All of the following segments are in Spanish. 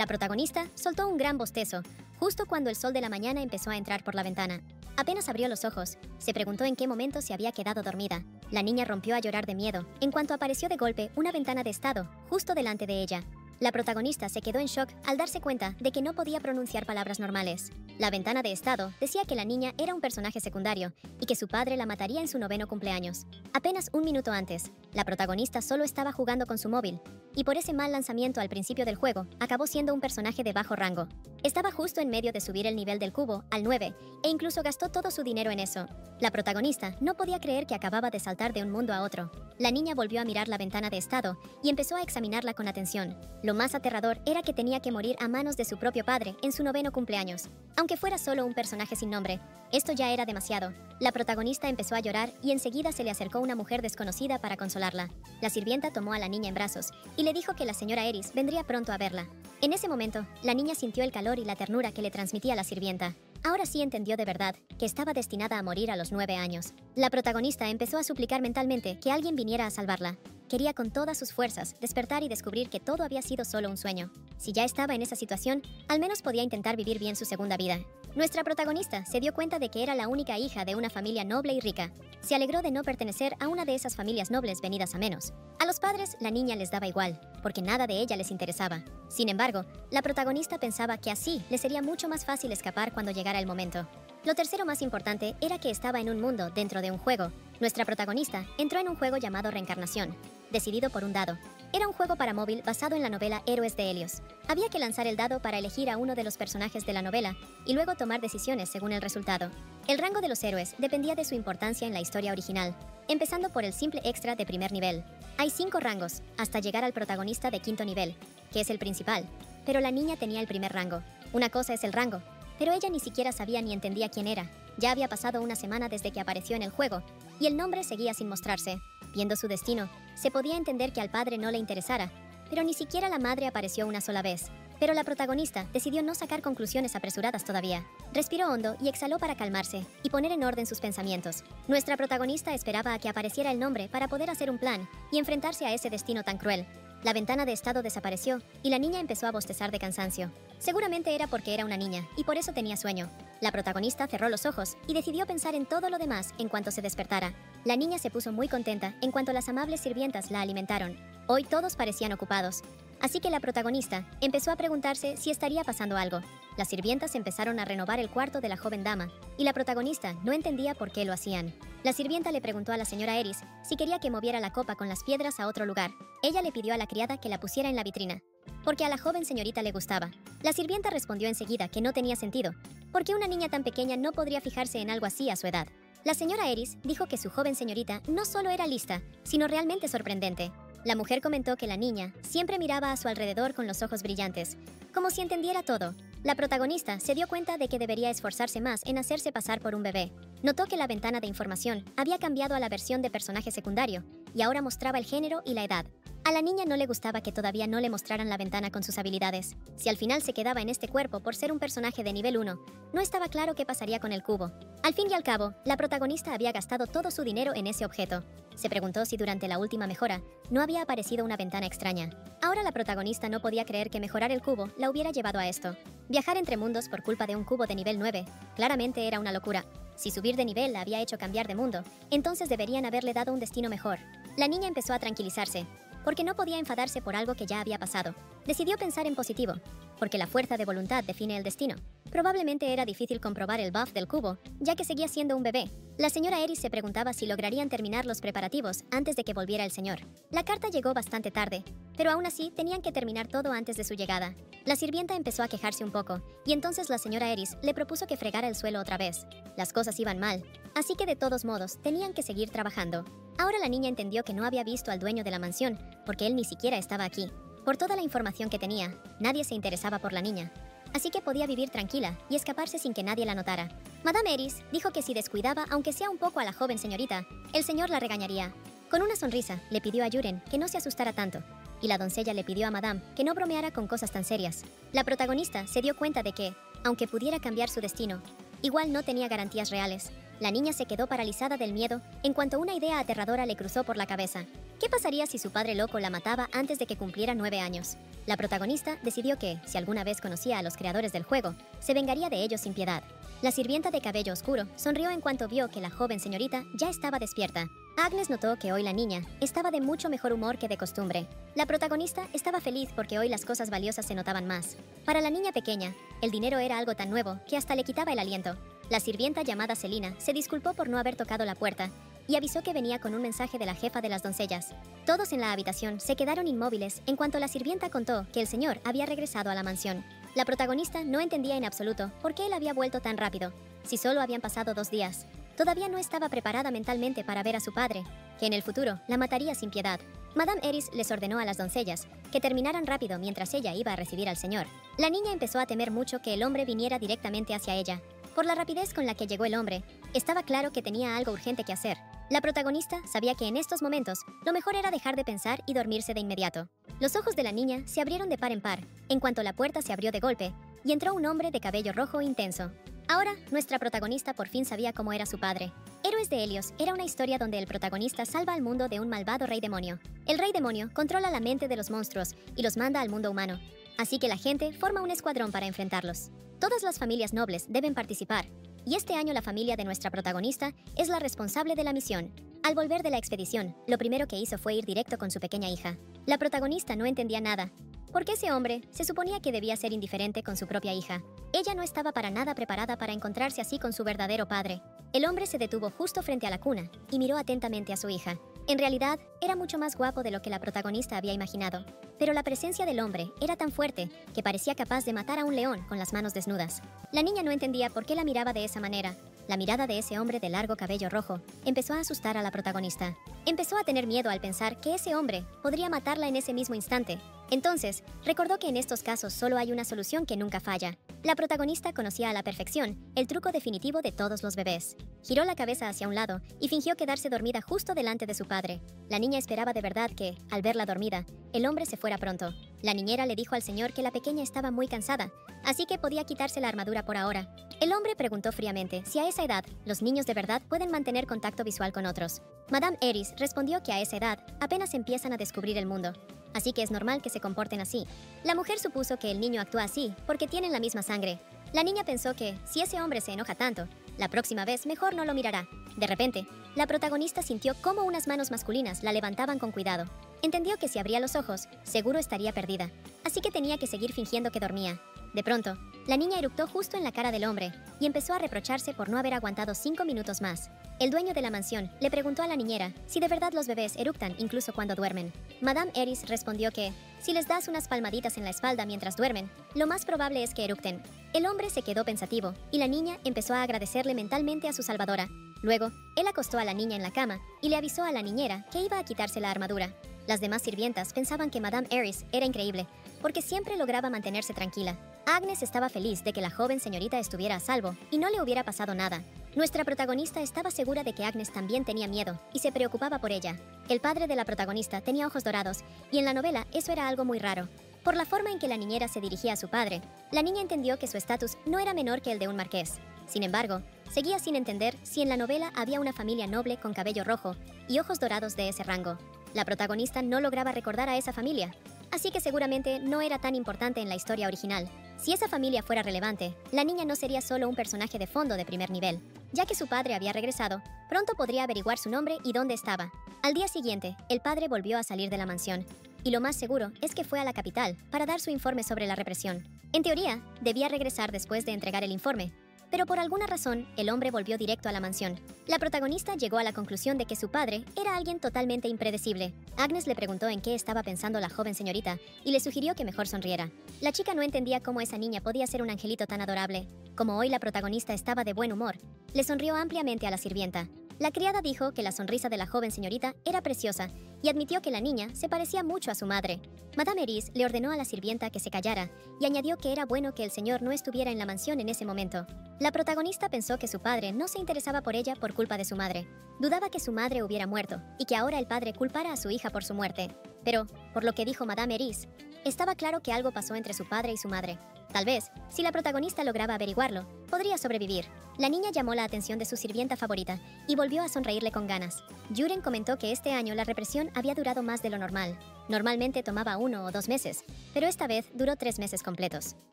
La protagonista soltó un gran bostezo, justo cuando el sol de la mañana empezó a entrar por la ventana. Apenas abrió los ojos, se preguntó en qué momento se había quedado dormida. La niña rompió a llorar de miedo, en cuanto apareció de golpe una ventana de estado, justo delante de ella. La protagonista se quedó en shock al darse cuenta de que no podía pronunciar palabras normales. La ventana de estado decía que la niña era un personaje secundario y que su padre la mataría en su 9º cumpleaños. Apenas un minuto antes, la protagonista solo estaba jugando con su móvil, y por ese mal lanzamiento al principio del juego, acabó siendo un personaje de bajo rango. Estaba justo en medio de subir el nivel del cubo al 9, e incluso gastó todo su dinero en eso. La protagonista no podía creer que acababa de saltar de un mundo a otro. La niña volvió a mirar la ventana de estado y empezó a examinarla con atención. Lo más aterrador era que tenía que morir a manos de su propio padre en su 9º cumpleaños. Aunque fuera solo un personaje sin nombre, esto ya era demasiado. La protagonista empezó a llorar y enseguida se le acercó una mujer desconocida para consolarla. La sirvienta tomó a la niña en brazos y le dijo que la señora Eris vendría pronto a verla. En ese momento, la niña sintió el calor y la ternura que le transmitía la sirvienta. Ahora sí entendió de verdad que estaba destinada a morir a los 9 años. La protagonista empezó a suplicar mentalmente que alguien viniera a salvarla. Quería con todas sus fuerzas despertar y descubrir que todo había sido solo un sueño. Si ya estaba en esa situación, al menos podía intentar vivir bien su segunda vida. Nuestra protagonista se dio cuenta de que era la única hija de una familia noble y rica. Se alegró de no pertenecer a una de esas familias nobles venidas a menos. A los padres, la niña les daba igual, porque nada de ella les interesaba. Sin embargo, la protagonista pensaba que así le sería mucho más fácil escapar cuando llegara el momento. Lo tercero más importante era que estaba en un mundo dentro de un juego. Nuestra protagonista entró en un juego llamado Reencarnación, decidido por un dado. Era un juego para móvil basado en la novela Héroes de Helios. Había que lanzar el dado para elegir a uno de los personajes de la novela y luego tomar decisiones según el resultado. El rango de los héroes dependía de su importancia en la historia original, empezando por el simple extra de primer nivel. Hay 5 rangos, hasta llegar al protagonista de 5º nivel, que es el principal, pero la niña tenía el primer rango. Una cosa es el rango, pero ella ni siquiera sabía ni entendía quién era. Ya había pasado una semana desde que apareció en el juego, y el nombre seguía sin mostrarse. Viendo su destino, se podía entender que al padre no le interesara, pero ni siquiera la madre apareció una sola vez. Pero la protagonista decidió no sacar conclusiones apresuradas todavía. Respiró hondo y exhaló para calmarse y poner en orden sus pensamientos. Nuestra protagonista esperaba a que apareciera el nombre para poder hacer un plan y enfrentarse a ese destino tan cruel. La ventana de estado desapareció y la niña empezó a bostezar de cansancio. Seguramente era porque era una niña y por eso tenía sueño. La protagonista cerró los ojos y decidió pensar en todo lo demás en cuanto se despertara. La niña se puso muy contenta en cuanto las amables sirvientas la alimentaron. Hoy todos parecían ocupados. Así que la protagonista empezó a preguntarse si estaría pasando algo. Las sirvientas empezaron a renovar el cuarto de la joven dama, y la protagonista no entendía por qué lo hacían. La sirvienta le preguntó a la señora Eris si quería que moviera la copa con las piedras a otro lugar. Ella le pidió a la criada que la pusiera en la vitrina, porque a la joven señorita le gustaba. La sirvienta respondió enseguida que no tenía sentido, porque una niña tan pequeña no podría fijarse en algo así a su edad. La señora Eris dijo que su joven señorita no solo era lista, sino realmente sorprendente. La mujer comentó que la niña siempre miraba a su alrededor con los ojos brillantes, como si entendiera todo. La protagonista se dio cuenta de que debería esforzarse más en hacerse pasar por un bebé. Notó que la ventana de información había cambiado a la versión de personaje secundario, y ahora mostraba el género y la edad. A la niña no le gustaba que todavía no le mostraran la ventana con sus habilidades. Si al final se quedaba en este cuerpo por ser un personaje de nivel 1, no estaba claro qué pasaría con el cubo. Al fin y al cabo, la protagonista había gastado todo su dinero en ese objeto. Se preguntó si durante la última mejora no había aparecido una ventana extraña. Ahora la protagonista no podía creer que mejorar el cubo la hubiera llevado a esto. Viajar entre mundos por culpa de un cubo de nivel 9, claramente era una locura. Si subir de nivel la había hecho cambiar de mundo, entonces deberían haberle dado un destino mejor. La niña empezó a tranquilizarse, porque no podía enfadarse por algo que ya había pasado. Decidió pensar en positivo, porque la fuerza de voluntad define el destino. Probablemente era difícil comprobar el buff del cubo, ya que seguía siendo un bebé. La señora Eris se preguntaba si lograrían terminar los preparativos antes de que volviera el señor. La carta llegó bastante tarde, pero aún así tenían que terminar todo antes de su llegada. La sirvienta empezó a quejarse un poco, y entonces la señora Eris le propuso que fregara el suelo otra vez. Las cosas iban mal, así que de todos modos tenían que seguir trabajando. Ahora la niña entendió que no había visto al dueño de la mansión, porque él ni siquiera estaba aquí. Por toda la información que tenía, nadie se interesaba por la niña. Así que podía vivir tranquila y escaparse sin que nadie la notara. Madame Eris dijo que si descuidaba, aunque sea un poco a la joven señorita, el señor la regañaría. Con una sonrisa, le pidió a Yuren que no se asustara tanto, y la doncella le pidió a Madame que no bromeara con cosas tan serias. La protagonista se dio cuenta de que, aunque pudiera cambiar su destino, igual no tenía garantías reales. La niña se quedó paralizada del miedo en cuanto una idea aterradora le cruzó por la cabeza. ¿Qué pasaría si su padre loco la mataba antes de que cumpliera 9 años? La protagonista decidió que, si alguna vez conocía a los creadores del juego, se vengaría de ellos sin piedad. La sirvienta de cabello oscuro sonrió en cuanto vio que la joven señorita ya estaba despierta. Agnes notó que hoy la niña estaba de mucho mejor humor que de costumbre. La protagonista estaba feliz porque hoy las cosas valiosas se notaban más. Para la niña pequeña, el dinero era algo tan nuevo que hasta le quitaba el aliento. La sirvienta llamada Selina se disculpó por no haber tocado la puerta y avisó que venía con un mensaje de la jefa de las doncellas. Todos en la habitación se quedaron inmóviles en cuanto la sirvienta contó que el señor había regresado a la mansión. La protagonista no entendía en absoluto por qué él había vuelto tan rápido, si solo habían pasado 2 días. Todavía no estaba preparada mentalmente para ver a su padre, que en el futuro la mataría sin piedad. Madame Eris les ordenó a las doncellas que terminaran rápido mientras ella iba a recibir al señor. La niña empezó a temer mucho que el hombre viniera directamente hacia ella. Por la rapidez con la que llegó el hombre, estaba claro que tenía algo urgente que hacer. La protagonista sabía que en estos momentos lo mejor era dejar de pensar y dormirse de inmediato. Los ojos de la niña se abrieron de par en par, en cuanto la puerta se abrió de golpe, y entró un hombre de cabello rojo intenso. Ahora, nuestra protagonista por fin sabía cómo era su padre. Héroes de Helios era una historia donde el protagonista salva al mundo de un malvado rey demonio. El rey demonio controla la mente de los monstruos y los manda al mundo humano. Así que la gente forma un escuadrón para enfrentarlos. Todas las familias nobles deben participar, y este año la familia de nuestra protagonista es la responsable de la misión. Al volver de la expedición, lo primero que hizo fue ir directo con su pequeña hija. La protagonista no entendía nada, porque ese hombre se suponía que debía ser indiferente con su propia hija. Ella no estaba para nada preparada para encontrarse así con su verdadero padre. El hombre se detuvo justo frente a la cuna y miró atentamente a su hija. En realidad, era mucho más guapo de lo que la protagonista había imaginado, pero la presencia del hombre era tan fuerte que parecía capaz de matar a un león con las manos desnudas. La niña no entendía por qué la miraba de esa manera. La mirada de ese hombre de largo cabello rojo empezó a asustar a la protagonista. Empezó a tener miedo al pensar que ese hombre podría matarla en ese mismo instante. Entonces, recordó que en estos casos solo hay una solución que nunca falla. La protagonista conocía a la perfección el truco definitivo de todos los bebés. Giró la cabeza hacia un lado y fingió quedarse dormida justo delante de su padre. La niña esperaba de verdad que, al verla dormida, el hombre se fuera pronto. La niñera le dijo al señor que la pequeña estaba muy cansada, así que podía quitarse la armadura por ahora. El hombre preguntó fríamente si a esa edad los niños de verdad pueden mantener contacto visual con otros. Madame Eris respondió que a esa edad apenas empiezan a descubrir el mundo, así que es normal que se comporten así. La mujer supuso que el niño actúa así porque tienen la misma sangre. La niña pensó que, si ese hombre se enoja tanto, la próxima vez mejor no lo mirará. De repente, la protagonista sintió cómo unas manos masculinas la levantaban con cuidado. Entendió que si abría los ojos, seguro estaría perdida, así que tenía que seguir fingiendo que dormía. De pronto, la niña eructó justo en la cara del hombre y empezó a reprocharse por no haber aguantado 5 minutos más. El dueño de la mansión le preguntó a la niñera si de verdad los bebés eructan incluso cuando duermen. Madame Eris respondió que, si les das unas palmaditas en la espalda mientras duermen, lo más probable es que eructen. El hombre se quedó pensativo y la niña empezó a agradecerle mentalmente a su salvadora. Luego, él acostó a la niña en la cama y le avisó a la niñera que iba a quitarse la armadura. Las demás sirvientas pensaban que Madame Eris era increíble, porque siempre lograba mantenerse tranquila. Agnes estaba feliz de que la joven señorita estuviera a salvo y no le hubiera pasado nada. Nuestra protagonista estaba segura de que Agnes también tenía miedo y se preocupaba por ella. El padre de la protagonista tenía ojos dorados y en la novela eso era algo muy raro. Por la forma en que la niñera se dirigía a su padre, la niña entendió que su estatus no era menor que el de un marqués. Sin embargo, seguía sin entender si en la novela había una familia noble con cabello rojo y ojos dorados de ese rango. La protagonista no lograba recordar a esa familia, así que seguramente no era tan importante en la historia original. Si esa familia fuera relevante, la niña no sería solo un personaje de fondo de primer nivel. Ya que su padre había regresado, pronto podría averiguar su nombre y dónde estaba. Al día siguiente, el padre volvió a salir de la mansión, y lo más seguro es que fue a la capital para dar su informe sobre la represión. En teoría, debía regresar después de entregar el informe, pero por alguna razón, el hombre volvió directo a la mansión. La protagonista llegó a la conclusión de que su padre era alguien totalmente impredecible. Agnes le preguntó en qué estaba pensando la joven señorita y le sugirió que mejor sonriera. La chica no entendía cómo esa niña podía ser un angelito tan adorable. Como hoy la protagonista estaba de buen humor, le sonrió ampliamente a la sirvienta. La criada dijo que la sonrisa de la joven señorita era preciosa y admitió que la niña se parecía mucho a su madre. Madame Eris le ordenó a la sirvienta que se callara y añadió que era bueno que el señor no estuviera en la mansión en ese momento. La protagonista pensó que su padre no se interesaba por ella por culpa de su madre. Dudaba que su madre hubiera muerto y que ahora el padre culpara a su hija por su muerte. Pero, por lo que dijo Madame Eris, estaba claro que algo pasó entre su padre y su madre. Tal vez, si la protagonista lograba averiguarlo, podría sobrevivir. La niña llamó la atención de su sirvienta favorita y volvió a sonreírle con ganas. Juren comentó que este año la represión había durado más de lo normal. Normalmente tomaba 1 o 2 meses, pero esta vez duró 3 meses completos.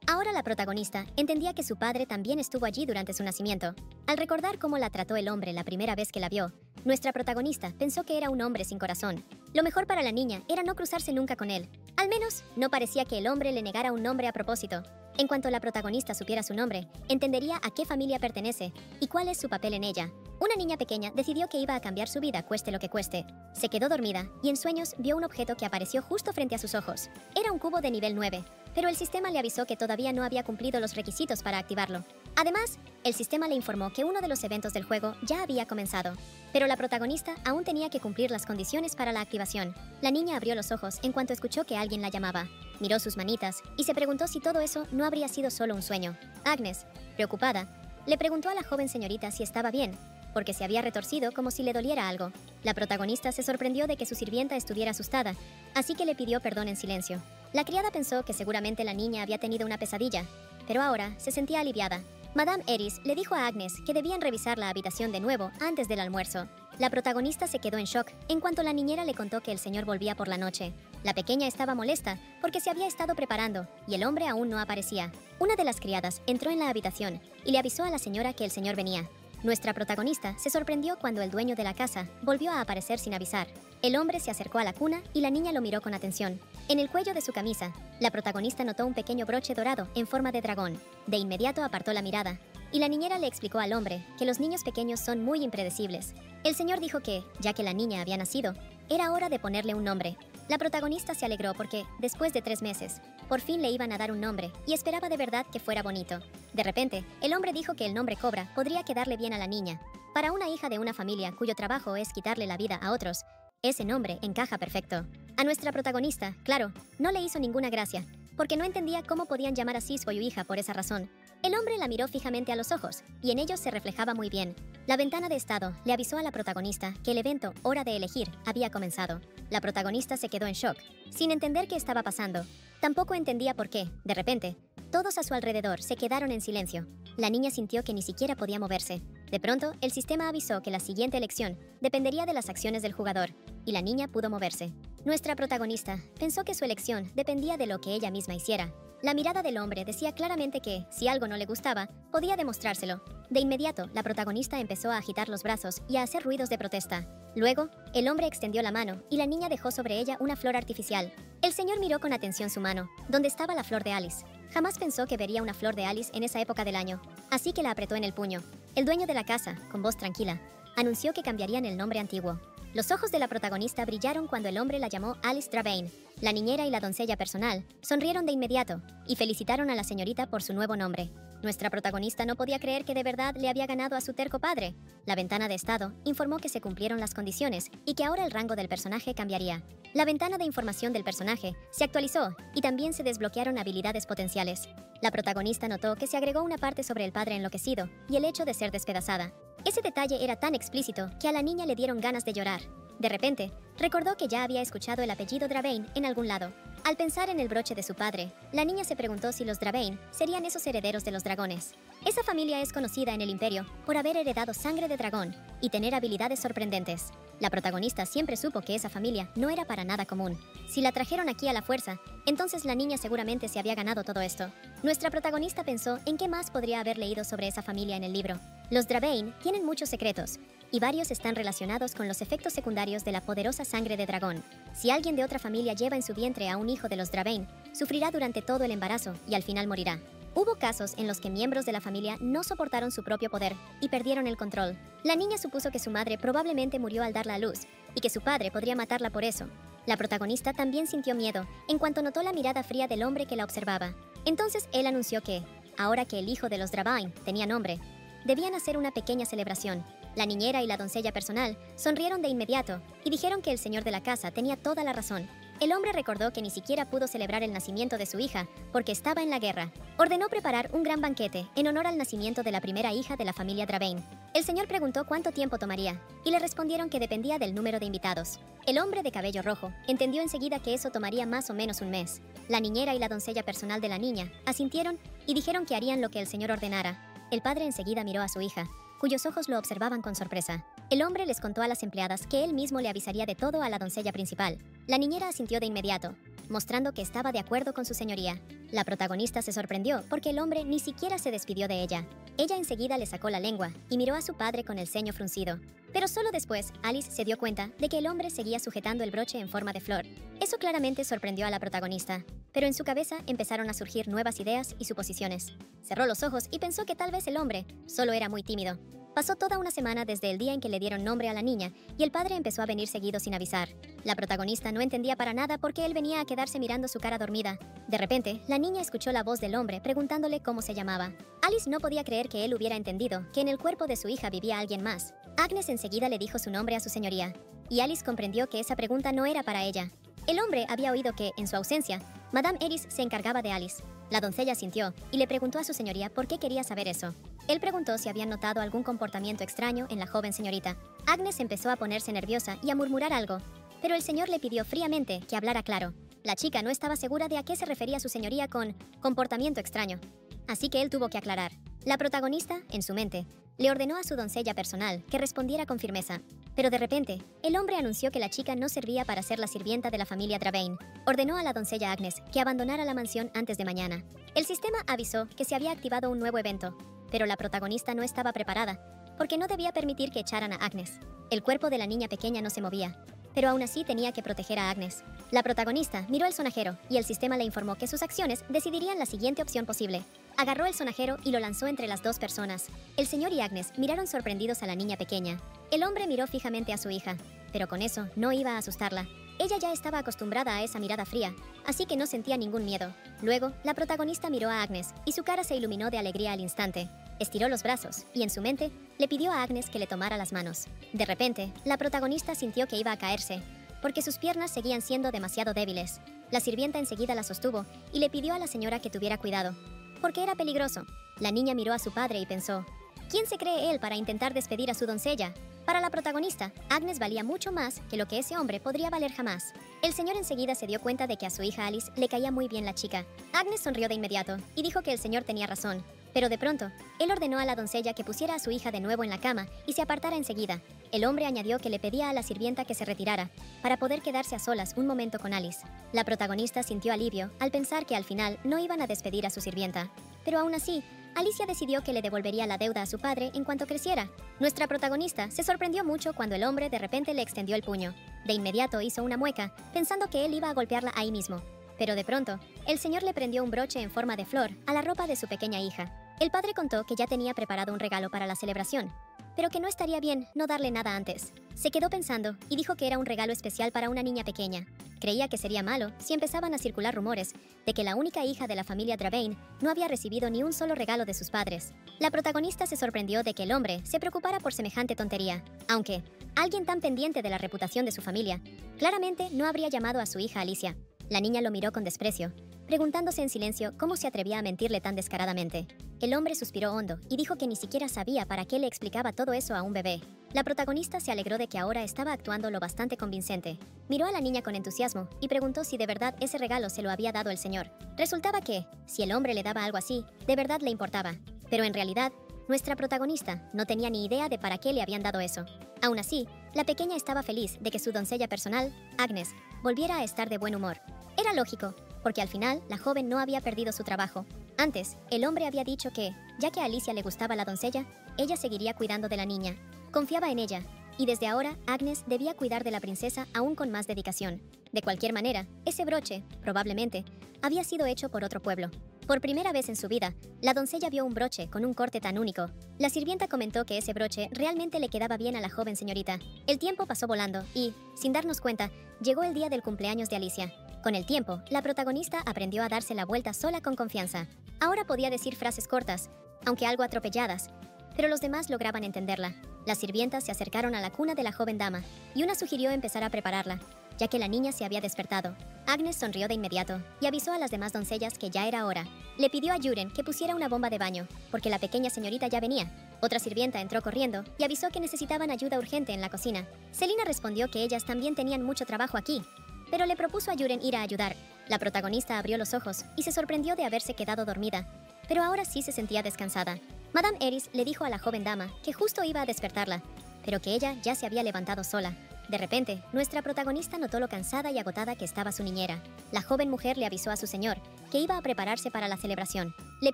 Ahora la protagonista entendía que su padre también estuvo allí durante su nacimiento. Al recordar cómo la trató el hombre la primera vez que la vio, nuestra protagonista pensó que era un hombre sin corazón. Lo mejor para la niña era no cruzarse nunca con él. Al menos, no parecía que el hombre le negara un nombre a propósito. En cuanto la protagonista supiera su nombre, entendería a qué familia pertenece y cuál es su papel en ella. Una niña pequeña decidió que iba a cambiar su vida cueste lo que cueste. Se quedó dormida y en sueños vio un objeto que apareció justo frente a sus ojos. Era un cubo de nivel 9, pero el sistema le avisó que todavía no había cumplido los requisitos para activarlo. Además, el sistema le informó que uno de los eventos del juego ya había comenzado, pero la protagonista aún tenía que cumplir las condiciones para la activación. La niña abrió los ojos en cuanto escuchó que alguien la llamaba. Miró sus manitas y se preguntó si todo eso no habría sido solo un sueño. Agnes, preocupada, le preguntó a la joven señorita si estaba bien, porque se había retorcido como si le doliera algo. La protagonista se sorprendió de que su sirvienta estuviera asustada, así que le pidió perdón en silencio. La criada pensó que seguramente la niña había tenido una pesadilla, pero ahora se sentía aliviada. Madame Eris le dijo a Agnes que debían revisar la habitación de nuevo antes del almuerzo. La protagonista se quedó en shock en cuanto la niñera le contó que el señor volvía por la noche. La pequeña estaba molesta porque se había estado preparando y el hombre aún no aparecía. Una de las criadas entró en la habitación y le avisó a la señora que el señor venía. Nuestra protagonista se sorprendió cuando el dueño de la casa volvió a aparecer sin avisar. El hombre se acercó a la cuna y la niña lo miró con atención. En el cuello de su camisa, la protagonista notó un pequeño broche dorado en forma de dragón. De inmediato apartó la mirada, y la niñera le explicó al hombre que los niños pequeños son muy impredecibles. El señor dijo que, ya que la niña había nacido, era hora de ponerle un nombre. La protagonista se alegró porque, después de 3 meses, por fin le iban a dar un nombre y esperaba de verdad que fuera bonito. De repente, el hombre dijo que el nombre Cobra podría quedarle bien a la niña. Para una hija de una familia cuyo trabajo es quitarle la vida a otros, ese nombre encaja perfecto. A nuestra protagonista, claro, no le hizo ninguna gracia, porque no entendía cómo podían llamar así su hija por esa razón. El hombre la miró fijamente a los ojos, y en ellos se reflejaba muy bien. La ventana de estado le avisó a la protagonista que el evento Hora de elegir había comenzado. La protagonista se quedó en shock, sin entender qué estaba pasando. Tampoco entendía por qué, de repente, todos a su alrededor se quedaron en silencio. La niña sintió que ni siquiera podía moverse. De pronto, el sistema avisó que la siguiente elección dependería de las acciones del jugador, y la niña pudo moverse. Nuestra protagonista pensó que su elección dependía de lo que ella misma hiciera. La mirada del hombre decía claramente que, si algo no le gustaba, podía demostrárselo. De inmediato, la protagonista empezó a agitar los brazos y a hacer ruidos de protesta. Luego, el hombre extendió la mano y la niña dejó sobre ella una flor artificial. El señor miró con atención su mano, donde estaba la flor de Alice. Jamás pensó que vería una flor de Alice en esa época del año, así que la apretó en el puño. El dueño de la casa, con voz tranquila, anunció que cambiarían el nombre antiguo. Los ojos de la protagonista brillaron cuando el hombre la llamó Alice Dravain. La niñera y la doncella personal sonrieron de inmediato y felicitaron a la señorita por su nuevo nombre. Nuestra protagonista no podía creer que de verdad le había ganado a su terco padre. La ventana de estado informó que se cumplieron las condiciones y que ahora el rango del personaje cambiaría. La ventana de información del personaje se actualizó y también se desbloquearon habilidades potenciales. La protagonista notó que se agregó una parte sobre el padre enloquecido y el hecho de ser despedazada. Ese detalle era tan explícito que a la niña le dieron ganas de llorar. De repente, recordó que ya había escuchado el apellido Dravain en algún lado. Al pensar en el broche de su padre, la niña se preguntó si los Dravain serían esos herederos de los dragones. Esa familia es conocida en el Imperio por haber heredado sangre de dragón y tener habilidades sorprendentes. La protagonista siempre supo que esa familia no era para nada común. Si la trajeron aquí a la fuerza, entonces la niña seguramente se había ganado todo esto. Nuestra protagonista pensó en qué más podría haber leído sobre esa familia en el libro. Los Dravain tienen muchos secretos, y varios están relacionados con los efectos secundarios de la poderosa sangre de dragón. Si alguien de otra familia lleva en su vientre a un hijo de los Dravain, sufrirá durante todo el embarazo y al final morirá. Hubo casos en los que miembros de la familia no soportaron su propio poder y perdieron el control. La niña supuso que su madre probablemente murió al darla a luz y que su padre podría matarla por eso. La protagonista también sintió miedo en cuanto notó la mirada fría del hombre que la observaba. Entonces él anunció que, ahora que el hijo de los Dravain tenía nombre, debían hacer una pequeña celebración. La niñera y la doncella personal sonrieron de inmediato y dijeron que el señor de la casa tenía toda la razón. El hombre recordó que ni siquiera pudo celebrar el nacimiento de su hija porque estaba en la guerra. Ordenó preparar un gran banquete en honor al nacimiento de la primera hija de la familia Dravain. El señor preguntó cuánto tiempo tomaría, y le respondieron que dependía del número de invitados. El hombre de cabello rojo entendió enseguida que eso tomaría más o menos un mes. La niñera y la doncella personal de la niña asintieron y dijeron que harían lo que el señor ordenara. El padre enseguida miró a su hija, cuyos ojos lo observaban con sorpresa. El hombre les contó a las empleadas que él mismo le avisaría de todo a la doncella principal. La niñera asintió de inmediato, mostrando que estaba de acuerdo con su señoría. La protagonista se sorprendió porque el hombre ni siquiera se despidió de ella. Ella enseguida le sacó la lengua y miró a su padre con el ceño fruncido. Pero solo después, Alice se dio cuenta de que el hombre seguía sujetando el broche en forma de flor. Eso claramente sorprendió a la protagonista, pero en su cabeza empezaron a surgir nuevas ideas y suposiciones. Cerró los ojos y pensó que tal vez el hombre solo era muy tímido. Pasó toda una semana desde el día en que le dieron nombre a la niña y el padre empezó a venir seguido sin avisar. La protagonista no entendía para nada por qué él venía a quedarse mirando su cara dormida. De repente, la niña escuchó la voz del hombre preguntándole cómo se llamaba. Alice no podía creer que él hubiera entendido que en el cuerpo de su hija vivía alguien más. Agnes enseguida le dijo su nombre a su señoría, y Alice comprendió que esa pregunta no era para ella. El hombre había oído que, en su ausencia, Madame Eris se encargaba de Alice. La doncella sintió y le preguntó a su señoría por qué quería saber eso. Él preguntó si habían notado algún comportamiento extraño en la joven señorita. Agnes empezó a ponerse nerviosa y a murmurar algo, pero el señor le pidió fríamente que hablara claro. La chica no estaba segura de a qué se refería su señoría con comportamiento extraño, así que él tuvo que aclarar. La protagonista, en su mente, le ordenó a su doncella personal que respondiera con firmeza. Pero de repente, el hombre anunció que la chica no servía para ser la sirvienta de la familia Dravain. Ordenó a la doncella Agnes que abandonara la mansión antes de mañana. El sistema avisó que se había activado un nuevo evento, pero la protagonista no estaba preparada, porque no debía permitir que echaran a Agnes. El cuerpo de la niña pequeña no se movía, pero aún así tenía que proteger a Agnes. La protagonista miró el sonajero y el sistema le informó que sus acciones decidirían la siguiente opción posible. Agarró el sonajero y lo lanzó entre las dos personas. El señor y Agnes miraron sorprendidos a la niña pequeña. El hombre miró fijamente a su hija, pero con eso no iba a asustarla. Ella ya estaba acostumbrada a esa mirada fría, así que no sentía ningún miedo. Luego, la protagonista miró a Agnes y su cara se iluminó de alegría al instante. Estiró los brazos y en su mente le pidió a Agnes que le tomara las manos. De repente, la protagonista sintió que iba a caerse, porque sus piernas seguían siendo demasiado débiles. La sirvienta enseguida la sostuvo y le pidió a la señora que tuviera cuidado, porque era peligroso. La niña miró a su padre y pensó, ¿quién se cree él para intentar despedir a su doncella? Para la protagonista, Agnes valía mucho más que lo que ese hombre podría valer jamás. El señor enseguida se dio cuenta de que a su hija Alice le caía muy bien la chica. Agnes sonrió de inmediato y dijo que el señor tenía razón. Pero de pronto, él ordenó a la doncella que pusiera a su hija de nuevo en la cama y se apartara enseguida. El hombre añadió que le pedía a la sirvienta que se retirara, para poder quedarse a solas un momento con Alice. La protagonista sintió alivio al pensar que al final no iban a despedir a su sirvienta. Pero aún así, Alicia decidió que le devolvería la deuda a su padre en cuanto creciera. Nuestra protagonista se sorprendió mucho cuando el hombre de repente le extendió el puño. De inmediato hizo una mueca, pensando que él iba a golpearla ahí mismo. Pero de pronto, el señor le prendió un broche en forma de flor a la ropa de su pequeña hija. El padre contó que ya tenía preparado un regalo para la celebración, pero que no estaría bien no darle nada antes. Se quedó pensando y dijo que era un regalo especial para una niña pequeña. Creía que sería malo si empezaban a circular rumores de que la única hija de la familia Dravain no había recibido ni un solo regalo de sus padres. La protagonista se sorprendió de que el hombre se preocupara por semejante tontería, aunque alguien tan pendiente de la reputación de su familia claramente no habría llamado a su hija Alicia. La niña lo miró con desprecio, preguntándose en silencio cómo se atrevía a mentirle tan descaradamente. El hombre suspiró hondo y dijo que ni siquiera sabía para qué le explicaba todo eso a un bebé. La protagonista se alegró de que ahora estaba actuando lo bastante convincente. Miró a la niña con entusiasmo y preguntó si de verdad ese regalo se lo había dado el señor. Resultaba que, si el hombre le daba algo así, de verdad le importaba. Pero en realidad, nuestra protagonista no tenía ni idea de para qué le habían dado eso. Aún así, la pequeña estaba feliz de que su doncella personal, Agnes, volviera a estar de buen humor. Era lógico, porque al final la joven no había perdido su trabajo. Antes, el hombre había dicho que, ya que a Alicia le gustaba la doncella, ella seguiría cuidando de la niña. Confiaba en ella, y desde ahora Agnes debía cuidar de la princesa aún con más dedicación. De cualquier manera, ese broche, probablemente, había sido hecho por otro pueblo. Por primera vez en su vida, la doncella vio un broche con un corte tan único. La sirvienta comentó que ese broche realmente le quedaba bien a la joven señorita. El tiempo pasó volando y, sin darnos cuenta, llegó el día del cumpleaños de Alicia. Con el tiempo, la protagonista aprendió a darse la vuelta sola con confianza. Ahora podía decir frases cortas, aunque algo atropelladas, pero los demás lograban entenderla. Las sirvientas se acercaron a la cuna de la joven dama, y una sugirió empezar a prepararla, ya que la niña se había despertado. Agnes sonrió de inmediato y avisó a las demás doncellas que ya era hora. Le pidió a Yuren que pusiera una bomba de baño, porque la pequeña señorita ya venía, Otra sirvienta entró corriendo y avisó que necesitaban ayuda urgente en la cocina. Selina respondió que ellas también tenían mucho trabajo aquí, pero le propuso a Yuren ir a ayudar. La protagonista abrió los ojos y se sorprendió de haberse quedado dormida, pero ahora sí se sentía descansada. Madame Eris le dijo a la joven dama que justo iba a despertarla, pero que ella ya se había levantado sola. De repente, nuestra protagonista notó lo cansada y agotada que estaba su niñera. La joven mujer le avisó a su señor que iba a prepararse para la celebración. Le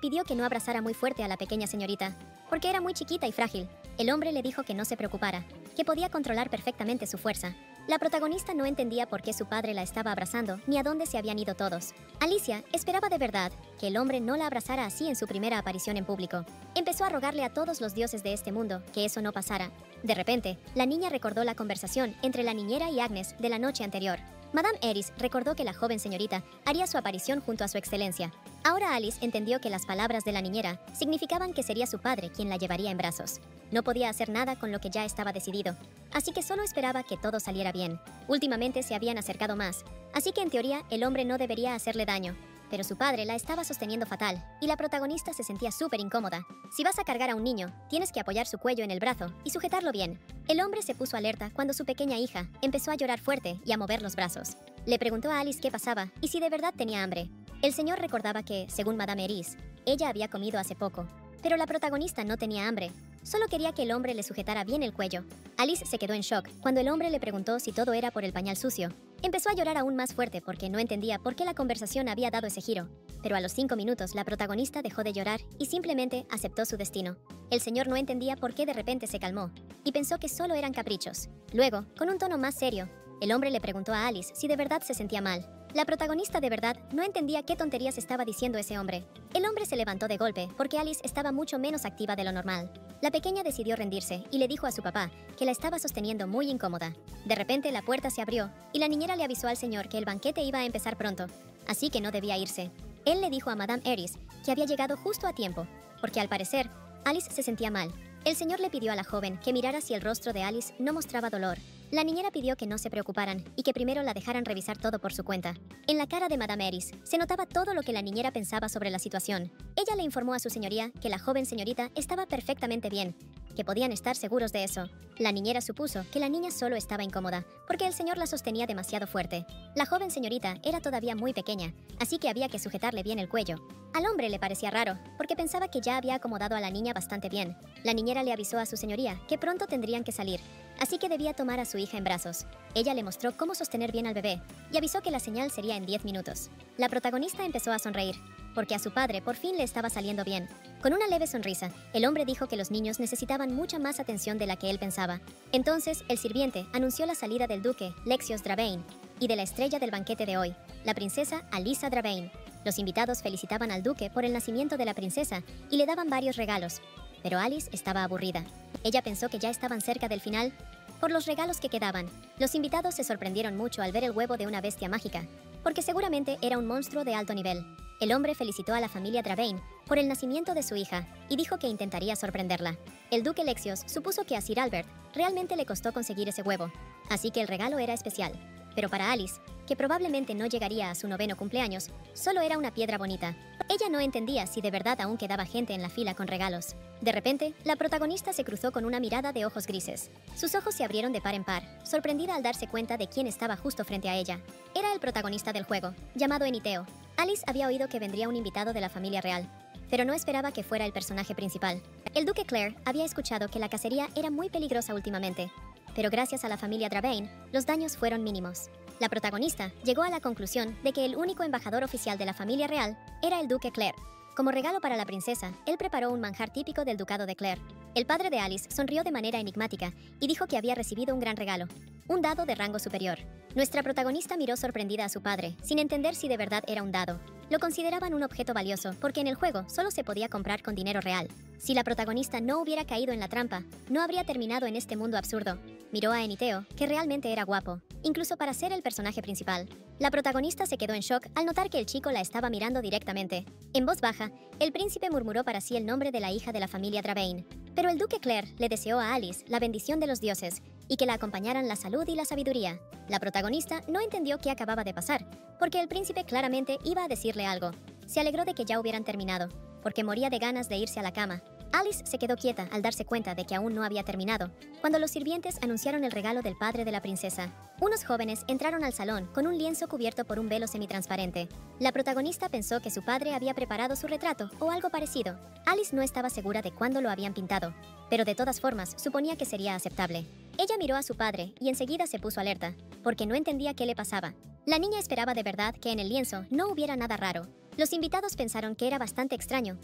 pidió que no abrazara muy fuerte a la pequeña señorita, porque era muy chiquita y frágil. El hombre le dijo que no se preocupara, que podía controlar perfectamente su fuerza. La protagonista no entendía por qué su padre la estaba abrazando ni a dónde se habían ido todos. Alicia esperaba de verdad que el hombre no la abrazara así en su primera aparición en público. Empezó a rogarle a todos los dioses de este mundo que eso no pasara. De repente, la niña recordó la conversación entre la niñera y Agnes de la noche anterior. Madame Eris recordó que la joven señorita haría su aparición junto a su excelencia. Ahora Alice entendió que las palabras de la niñera significaban que sería su padre quien la llevaría en brazos. No podía hacer nada con lo que ya estaba decidido, así que solo esperaba que todo saliera bien. Últimamente se habían acercado más, así que en teoría el hombre no debería hacerle daño. Pero su padre la estaba sosteniendo fatal, y la protagonista se sentía súper incómoda. Si vas a cargar a un niño, tienes que apoyar su cuello en el brazo y sujetarlo bien. El hombre se puso alerta cuando su pequeña hija empezó a llorar fuerte y a mover los brazos. Le preguntó a Alice qué pasaba y si de verdad tenía hambre. El señor recordaba que, según Madame Eris, ella había comido hace poco. Pero la protagonista no tenía hambre. Solo quería que el hombre le sujetara bien el cuello. Alice se quedó en shock cuando el hombre le preguntó si todo era por el pañal sucio. Empezó a llorar aún más fuerte porque no entendía por qué la conversación había dado ese giro. Pero a los 5 minutos la protagonista dejó de llorar y simplemente aceptó su destino. El señor no entendía por qué de repente se calmó y pensó que solo eran caprichos. Luego, con un tono más serio, el hombre le preguntó a Alice si de verdad se sentía mal. La protagonista de verdad no entendía qué tonterías estaba diciendo ese hombre. El hombre se levantó de golpe porque Alice estaba mucho menos activa de lo normal. La pequeña decidió rendirse y le dijo a su papá que la estaba sosteniendo muy incómoda. De repente la puerta se abrió y la niñera le avisó al señor que el banquete iba a empezar pronto, así que no debía irse. Él le dijo a Madame Eris que había llegado justo a tiempo, porque al parecer Alice se sentía mal. El señor le pidió a la joven que mirara si el rostro de Alice no mostraba dolor. La niñera pidió que no se preocuparan y que primero la dejaran revisar todo por su cuenta. En la cara de Madame Eris se notaba todo lo que la niñera pensaba sobre la situación. Ella le informó a su señoría que la joven señorita estaba perfectamente bien, que podían estar seguros de eso. La niñera supuso que la niña solo estaba incómoda, porque el señor la sostenía demasiado fuerte. La joven señorita era todavía muy pequeña, así que había que sujetarle bien el cuello. Al hombre le parecía raro, porque pensaba que ya había acomodado a la niña bastante bien. La niñera le avisó a su señoría que pronto tendrían que salir, así que debía tomar a su hija en brazos. Ella le mostró cómo sostener bien al bebé, y avisó que la señal sería en 10 minutos. La protagonista empezó a sonreír, porque a su padre por fin le estaba saliendo bien. Con una leve sonrisa, el hombre dijo que los niños necesitaban mucha más atención de la que él pensaba. Entonces, el sirviente anunció la salida del duque Lexios Dravain y de la estrella del banquete de hoy, la princesa Alyssa Dravain. Los invitados felicitaban al duque por el nacimiento de la princesa y le daban varios regalos, pero Alice estaba aburrida. Ella pensó que ya estaban cerca del final por los regalos que quedaban. Los invitados se sorprendieron mucho al ver el huevo de una bestia mágica, porque seguramente era un monstruo de alto nivel. El hombre felicitó a la familia Dravain por el nacimiento de su hija y dijo que intentaría sorprenderla. El duque Lexios supuso que a Sir Albert realmente le costó conseguir ese huevo, así que el regalo era especial. Pero para Alice, que probablemente no llegaría a su 9º cumpleaños, solo era una piedra bonita. Ella no entendía si de verdad aún quedaba gente en la fila con regalos. De repente, la protagonista se cruzó con una mirada de ojos grises. Sus ojos se abrieron de par en par, sorprendida al darse cuenta de quién estaba justo frente a ella. Era el protagonista del juego, llamado Eniteo. Alice había oído que vendría un invitado de la familia real, pero no esperaba que fuera el personaje principal. El duque Claire había escuchado que la cacería era muy peligrosa últimamente, pero gracias a la familia Dravain, los daños fueron mínimos. La protagonista llegó a la conclusión de que el único embajador oficial de la familia real era el duque Claire. Como regalo para la princesa, él preparó un manjar típico del ducado de Claire. El padre de Alice sonrió de manera enigmática y dijo que había recibido un gran regalo, un dado de rango superior. Nuestra protagonista miró sorprendida a su padre, sin entender si de verdad era un dado. Lo consideraban un objeto valioso porque en el juego solo se podía comprar con dinero real. Si la protagonista no hubiera caído en la trampa, no habría terminado en este mundo absurdo. Miró a Eniteo, que realmente era guapo, incluso para ser el personaje principal. La protagonista se quedó en shock al notar que el chico la estaba mirando directamente. En voz baja, el príncipe murmuró para sí el nombre de la hija de la familia Dravain. Pero el duque Claire le deseó a Alice la bendición de los dioses y que la acompañaran la salud y la sabiduría. La protagonista no entendió qué acababa de pasar, porque el príncipe claramente iba a decirle algo. Se alegró de que ya hubieran terminado, porque moría de ganas de irse a la cama. Alice se quedó quieta al darse cuenta de que aún no había terminado, cuando los sirvientes anunciaron el regalo del padre de la princesa. Unos jóvenes entraron al salón con un lienzo cubierto por un velo semitransparente. La protagonista pensó que su padre había preparado su retrato o algo parecido. Alice no estaba segura de cuándo lo habían pintado, pero de todas formas suponía que sería aceptable. Ella miró a su padre y enseguida se puso alerta, porque no entendía qué le pasaba. La niña esperaba de verdad que en el lienzo no hubiera nada raro. Los invitados pensaron que era bastante extraño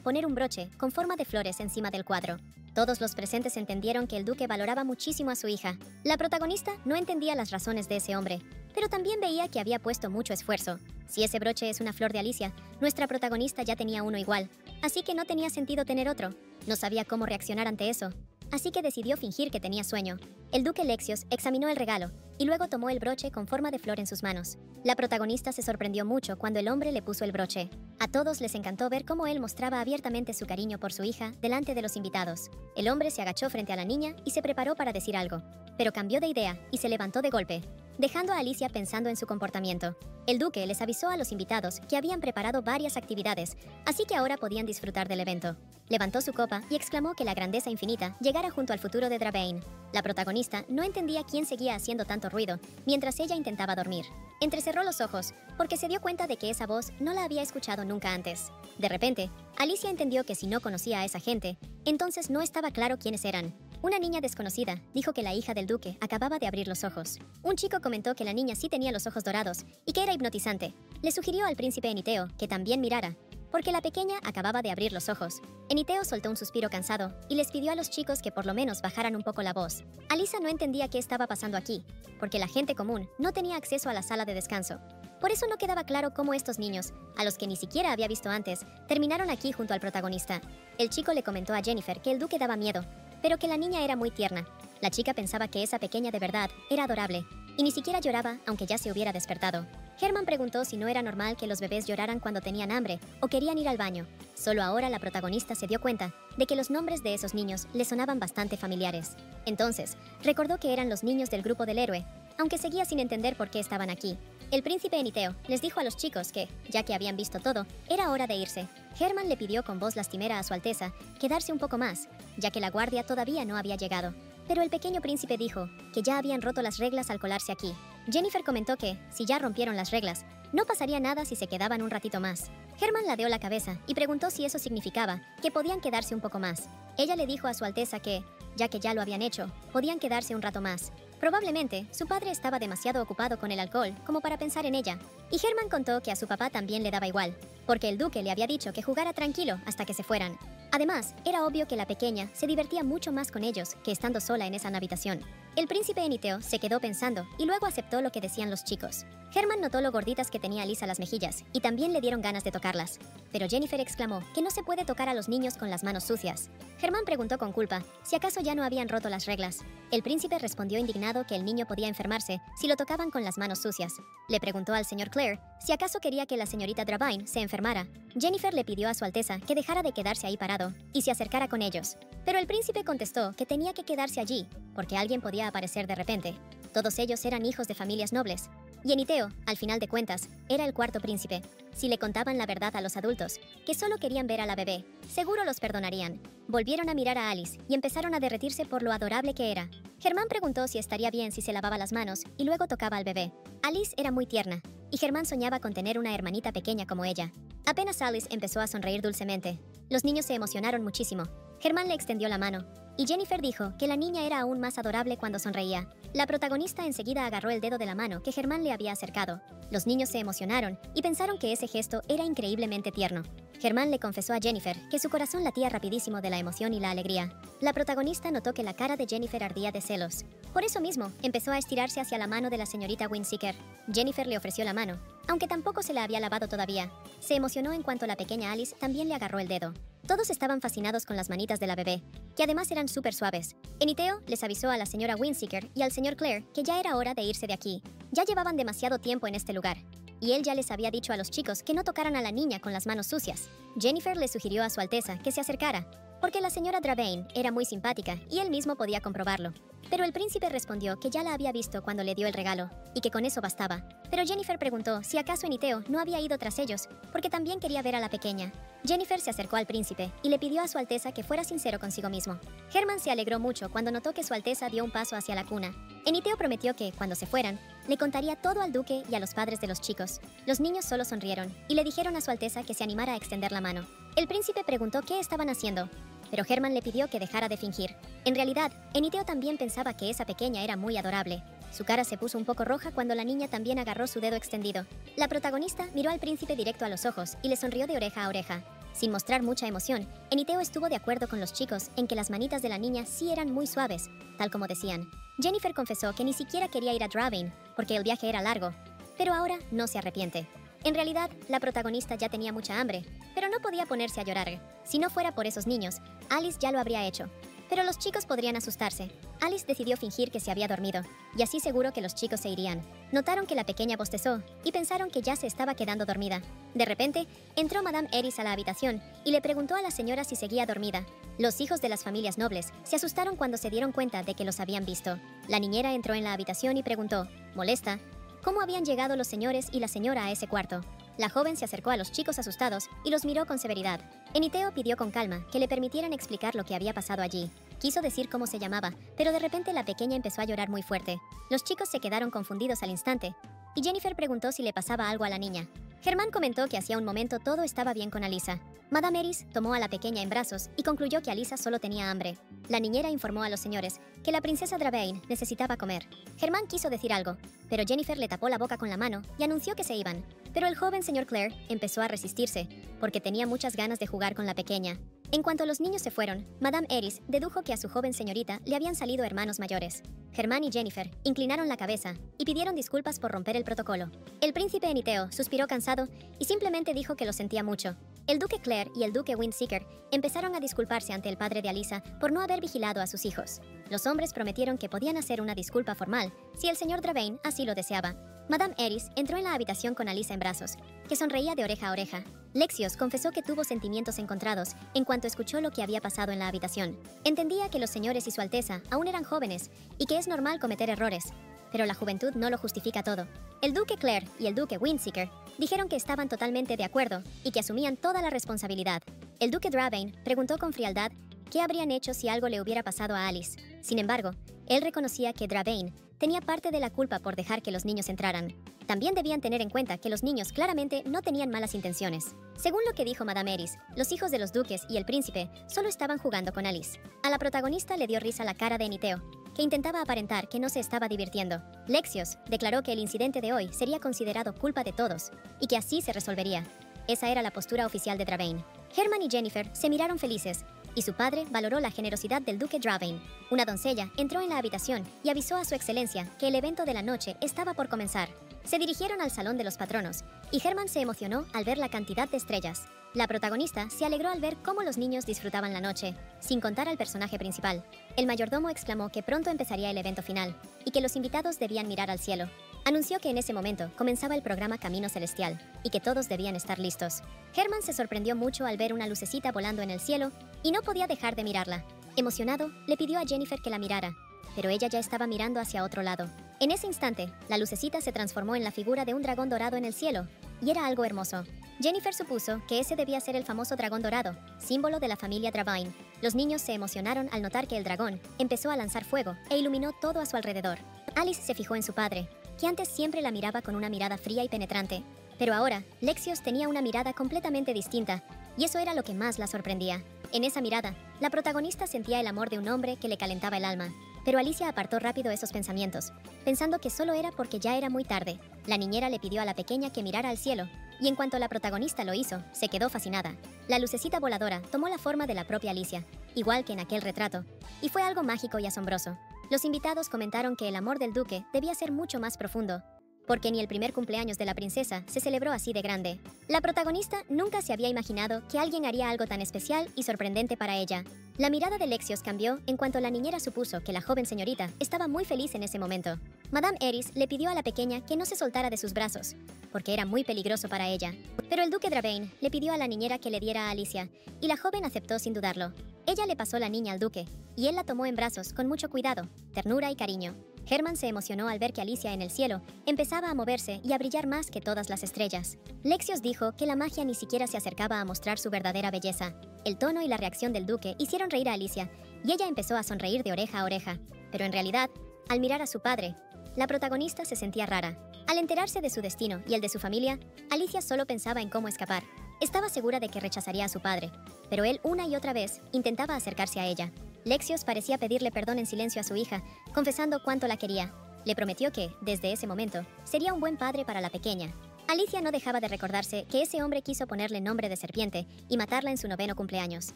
poner un broche con forma de flores encima del cuadro. Todos los presentes entendieron que el duque valoraba muchísimo a su hija. La protagonista no entendía las razones de ese hombre, pero también veía que había puesto mucho esfuerzo. Si ese broche es una flor de Alicia, nuestra protagonista ya tenía uno igual, así que no tenía sentido tener otro. No sabía cómo reaccionar ante eso, así que decidió fingir que tenía sueño. El duque Lexios examinó el regalo y luego tomó el broche con forma de flor en sus manos. La protagonista se sorprendió mucho cuando el hombre le puso el broche. A todos les encantó ver cómo él mostraba abiertamente su cariño por su hija delante de los invitados. El hombre se agachó frente a la niña y se preparó para decir algo, pero cambió de idea y se levantó de golpe, dejando a Alicia pensando en su comportamiento. El duque les avisó a los invitados que habían preparado varias actividades, así que ahora podían disfrutar del evento. Levantó su copa y exclamó que la grandeza infinita llegara junto al futuro de Dravain. La protagonista no entendía quién seguía haciendo tanto ruido mientras ella intentaba dormir. Entrecerró los ojos porque se dio cuenta de que esa voz no la había escuchado nunca antes. De repente, Alicia entendió que si no conocía a esa gente, entonces no estaba claro quiénes eran. Una niña desconocida dijo que la hija del duque acababa de abrir los ojos. Un chico comentó que la niña sí tenía los ojos dorados y que era hipnotizante. Le sugirió al príncipe Eniteo que también mirara, porque la pequeña acababa de abrir los ojos. Eniteo soltó un suspiro cansado y les pidió a los chicos que por lo menos bajaran un poco la voz. Alisa no entendía qué estaba pasando aquí, porque la gente común no tenía acceso a la sala de descanso. Por eso no quedaba claro cómo estos niños, a los que ni siquiera había visto antes, terminaron aquí junto al protagonista. El chico le comentó a Jennifer que el duque daba miedo, pero que la niña era muy tierna. La chica pensaba que esa pequeña de verdad era adorable, y ni siquiera lloraba aunque ya se hubiera despertado. Herman preguntó si no era normal que los bebés lloraran cuando tenían hambre o querían ir al baño. Solo ahora la protagonista se dio cuenta de que los nombres de esos niños le sonaban bastante familiares. Entonces, recordó que eran los niños del grupo del héroe, aunque seguía sin entender por qué estaban aquí. El príncipe Eniteo les dijo a los chicos que, ya que habían visto todo, era hora de irse. Herman le pidió con voz lastimera a su alteza quedarse un poco más, ya que la guardia todavía no había llegado. Pero el pequeño príncipe dijo que ya habían roto las reglas al colarse aquí. Jennifer comentó que, si ya rompieron las reglas, no pasaría nada si se quedaban un ratito más. Herman ladeó la cabeza y preguntó si eso significaba que podían quedarse un poco más. Ella le dijo a su alteza que, ya que ya lo habían hecho, podían quedarse un rato más. Probablemente, su padre estaba demasiado ocupado con el alcohol como para pensar en ella. Y Herman contó que a su papá también le daba igual, porque el duque le había dicho que jugara tranquilo hasta que se fueran. Además, era obvio que la pequeña se divertía mucho más con ellos que estando sola en esa habitación. El príncipe Eniteo se quedó pensando y luego aceptó lo que decían los chicos. Herman notó lo gorditas que tenía Alisa las mejillas y también le dieron ganas de tocarlas. Pero Jennifer exclamó que no se puede tocar a los niños con las manos sucias. Herman preguntó con culpa si acaso ya no habían roto las reglas. El príncipe respondió indignado que el niño podía enfermarse si lo tocaban con las manos sucias. Le preguntó al señor Clare si acaso quería que la señorita Dravain se enfermara. Jennifer le pidió a su alteza que dejara de quedarse ahí parado y se acercara con ellos. Pero el príncipe contestó que tenía que quedarse allí, porque alguien podía aparecer de repente. Todos ellos eran hijos de familias nobles. Y Eniteo, al final de cuentas, era el cuarto príncipe. Si le contaban la verdad a los adultos, que solo querían ver a la bebé, seguro los perdonarían. Volvieron a mirar a Alice y empezaron a derretirse por lo adorable que era. Germán preguntó si estaría bien si se lavaba las manos y luego tocaba al bebé. Alice era muy tierna, y Germán soñaba con tener una hermanita pequeña como ella. Apenas Alice empezó a sonreír dulcemente, los niños se emocionaron muchísimo. Germán le extendió la mano, y Jennifer dijo que la niña era aún más adorable cuando sonreía. La protagonista enseguida agarró el dedo de la mano que Germán le había acercado. Los niños se emocionaron y pensaron que ese gesto era increíblemente tierno. Germán le confesó a Jennifer que su corazón latía rapidísimo de la emoción y la alegría. La protagonista notó que la cara de Jennifer ardía de celos. Por eso mismo, empezó a estirarse hacia la mano de la señorita Windseeker. Jennifer le ofreció la mano, aunque tampoco se la había lavado todavía. Se emocionó en cuanto la pequeña Alice también le agarró el dedo. Todos estaban fascinados con las manitas de la bebé, que además eran súper suaves. Eniteo les avisó a la señora Windseeker y al señor Clare que ya era hora de irse de aquí. Ya llevaban demasiado tiempo en este lugar, y él ya les había dicho a los chicos que no tocaran a la niña con las manos sucias. Jennifer le sugirió a su alteza que se acercara, porque la señora Dravain era muy simpática y él mismo podía comprobarlo. pero el príncipe respondió que ya la había visto cuando le dio el regalo, y que con eso bastaba. Pero Jennifer preguntó si acaso Eniteo no había ido tras ellos, porque también quería ver a la pequeña. Jennifer se acercó al príncipe y le pidió a su Alteza que fuera sincero consigo mismo. Herman se alegró mucho cuando notó que su Alteza dio un paso hacia la cuna. Eniteo prometió que, cuando se fueran, le contaría todo al duque y a los padres de los chicos. Los niños solo sonrieron y le dijeron a su Alteza que se animara a extender la mano. El príncipe preguntó qué estaban haciendo, pero Herman le pidió que dejara de fingir. En realidad, Eniteo también pensaba que esa pequeña era muy adorable. Su cara se puso un poco roja cuando la niña también agarró su dedo extendido. La protagonista miró al príncipe directo a los ojos y le sonrió de oreja a oreja. Sin mostrar mucha emoción, Eniteo estuvo de acuerdo con los chicos en que las manitas de la niña sí eran muy suaves, tal como decían. Jennifer confesó que ni siquiera quería ir a Dravain, porque el viaje era largo, pero ahora no se arrepiente. En realidad, la protagonista ya tenía mucha hambre, pero no podía ponerse a llorar. Si no fuera por esos niños, Alice ya lo habría hecho. Pero los chicos podrían asustarse. Alice decidió fingir que se había dormido, y así seguro que los chicos se irían. Notaron que la pequeña bostezó, y pensaron que ya se estaba quedando dormida. De repente, entró Madame Eris a la habitación, y le preguntó a la señora si seguía dormida. Los hijos de las familias nobles se asustaron cuando se dieron cuenta de que los habían visto. La niñera entró en la habitación y preguntó, molesta, ¿cómo habían llegado los señores y la señora a ese cuarto? La joven se acercó a los chicos asustados y los miró con severidad. Eniteo pidió con calma que le permitieran explicar lo que había pasado allí. Quiso decir cómo se llamaba, pero de repente la pequeña empezó a llorar muy fuerte. Los chicos se quedaron confundidos al instante, y Jennifer preguntó si le pasaba algo a la niña. Herman comentó que hacía un momento todo estaba bien con Alisa. Madame Eris tomó a la pequeña en brazos y concluyó que Alisa solo tenía hambre. La niñera informó a los señores que la princesa Dravain necesitaba comer. Herman quiso decir algo, pero Jennifer le tapó la boca con la mano y anunció que se iban. Pero el joven señor Clare empezó a resistirse, porque tenía muchas ganas de jugar con la pequeña. En cuanto los niños se fueron, Madame Eris dedujo que a su joven señorita le habían salido hermanos mayores. Herman y Jennifer inclinaron la cabeza y pidieron disculpas por romper el protocolo. El príncipe Eniteo suspiró cansado y simplemente dijo que lo sentía mucho. El duque Clare y el duque Windseeker empezaron a disculparse ante el padre de Alisa por no haber vigilado a sus hijos. Los hombres prometieron que podían hacer una disculpa formal si el señor Dravain así lo deseaba. Madame Eris entró en la habitación con Alisa en brazos, que sonreía de oreja a oreja. Lexios confesó que tuvo sentimientos encontrados en cuanto escuchó lo que había pasado en la habitación. Entendía que los señores y su Alteza aún eran jóvenes y que es normal cometer errores, pero la juventud no lo justifica todo. El duque Clare y el duque Windseeker dijeron que estaban totalmente de acuerdo y que asumían toda la responsabilidad. El duque Dravain preguntó con frialdad qué habrían hecho si algo le hubiera pasado a Alice. Sin embargo, él reconocía que Dravain tenía parte de la culpa por dejar que los niños entraran. También debían tener en cuenta que los niños claramente no tenían malas intenciones. Según lo que dijo Madame Eris, los hijos de los duques y el príncipe solo estaban jugando con Alice. A la protagonista le dio risa la cara de Eniteo, que intentaba aparentar que no se estaba divirtiendo. Lexios declaró que el incidente de hoy sería considerado culpa de todos, y que así se resolvería. Esa era la postura oficial de Dravain. Herman y Jennifer se miraron felices, y su padre valoró la generosidad del duque Dravain. Una doncella entró en la habitación y avisó a su excelencia que el evento de la noche estaba por comenzar. Se dirigieron al salón de los patronos, y Herman se emocionó al ver la cantidad de estrellas. La protagonista se alegró al ver cómo los niños disfrutaban la noche, sin contar al personaje principal. El mayordomo exclamó que pronto empezaría el evento final, y que los invitados debían mirar al cielo. Anunció que en ese momento comenzaba el programa Camino Celestial, y que todos debían estar listos. Herman se sorprendió mucho al ver una lucecita volando en el cielo, y no podía dejar de mirarla. Emocionado, le pidió a Jennifer que la mirara, pero ella ya estaba mirando hacia otro lado. En ese instante, la lucecita se transformó en la figura de un dragón dorado en el cielo, y era algo hermoso. Jennifer supuso que ese debía ser el famoso dragón dorado, símbolo de la familia Dravain. Los niños se emocionaron al notar que el dragón empezó a lanzar fuego e iluminó todo a su alrededor. Alice se fijó en su padre, que antes siempre la miraba con una mirada fría y penetrante. Pero ahora, Lexios tenía una mirada completamente distinta, y eso era lo que más la sorprendía. En esa mirada, la protagonista sentía el amor de un hombre que le calentaba el alma. Pero Alicia apartó rápido esos pensamientos, pensando que solo era porque ya era muy tarde. La niñera le pidió a la pequeña que mirara al cielo, y en cuanto la protagonista lo hizo, se quedó fascinada. La lucecita voladora tomó la forma de la propia Alicia, igual que en aquel retrato, y fue algo mágico y asombroso. Los invitados comentaron que el amor del duque debía ser mucho más profundo, porque ni el primer cumpleaños de la princesa se celebró así de grande. La protagonista nunca se había imaginado que alguien haría algo tan especial y sorprendente para ella. La mirada de Lexios cambió en cuanto la niñera supuso que la joven señorita estaba muy feliz en ese momento. Madame Eris le pidió a la pequeña que no se soltara de sus brazos, porque era muy peligroso para ella. Pero el duque Dravain le pidió a la niñera que le diera a Alicia, y la joven aceptó sin dudarlo. Ella le pasó la niña al duque, y él la tomó en brazos con mucho cuidado, ternura y cariño. Herman se emocionó al ver que Alicia en el cielo empezaba a moverse y a brillar más que todas las estrellas. Lexios dijo que la magia ni siquiera se acercaba a mostrar su verdadera belleza. El tono y la reacción del duque hicieron reír a Alicia, y ella empezó a sonreír de oreja a oreja. Pero en realidad, al mirar a su padre, la protagonista se sentía rara. Al enterarse de su destino y el de su familia, Alicia solo pensaba en cómo escapar. Estaba segura de que rechazaría a su padre, pero él una y otra vez intentaba acercarse a ella. Lexios parecía pedirle perdón en silencio a su hija, confesando cuánto la quería. Le prometió que, desde ese momento, sería un buen padre para la pequeña. Alicia no dejaba de recordarse que ese hombre quiso ponerle nombre de serpiente y matarla en su 9º cumpleaños.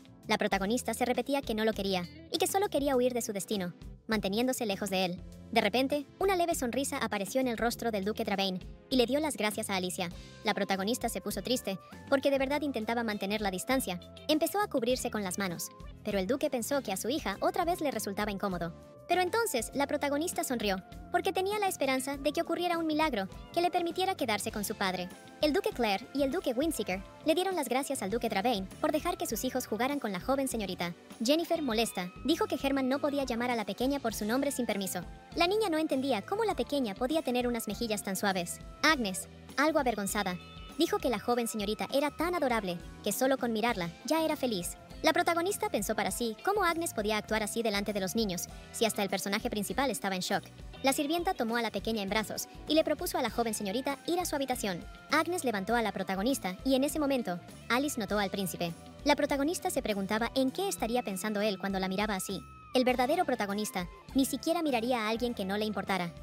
La protagonista se repetía que no lo quería y que solo quería huir de su destino, manteniéndose lejos de él. De repente, una leve sonrisa apareció en el rostro del duque Dravain y le dio las gracias a Alicia. La protagonista se puso triste porque de verdad intentaba mantener la distancia. Empezó a cubrirse con las manos, pero el duque pensó que a su hija otra vez le resultaba incómodo. Pero entonces la protagonista sonrió, porque tenía la esperanza de que ocurriera un milagro que le permitiera quedarse con su padre. El duque Claire y el duque Windseeker le dieron las gracias al duque Dravain por dejar que sus hijos jugaran con la joven señorita. Jennifer, molesta, dijo que Herman no podía llamar a la pequeña por su nombre sin permiso. La niña no entendía cómo la pequeña podía tener unas mejillas tan suaves. Agnes, algo avergonzada, dijo que la joven señorita era tan adorable que solo con mirarla ya era feliz. La protagonista pensó para sí cómo Agnes podía actuar así delante de los niños, si hasta el personaje principal estaba en shock. La sirvienta tomó a la pequeña en brazos y le propuso a la joven señorita ir a su habitación. Agnes levantó a la protagonista y en ese momento, Alice notó al príncipe. La protagonista se preguntaba en qué estaría pensando él cuando la miraba así. El verdadero protagonista ni siquiera miraría a alguien que no le importara.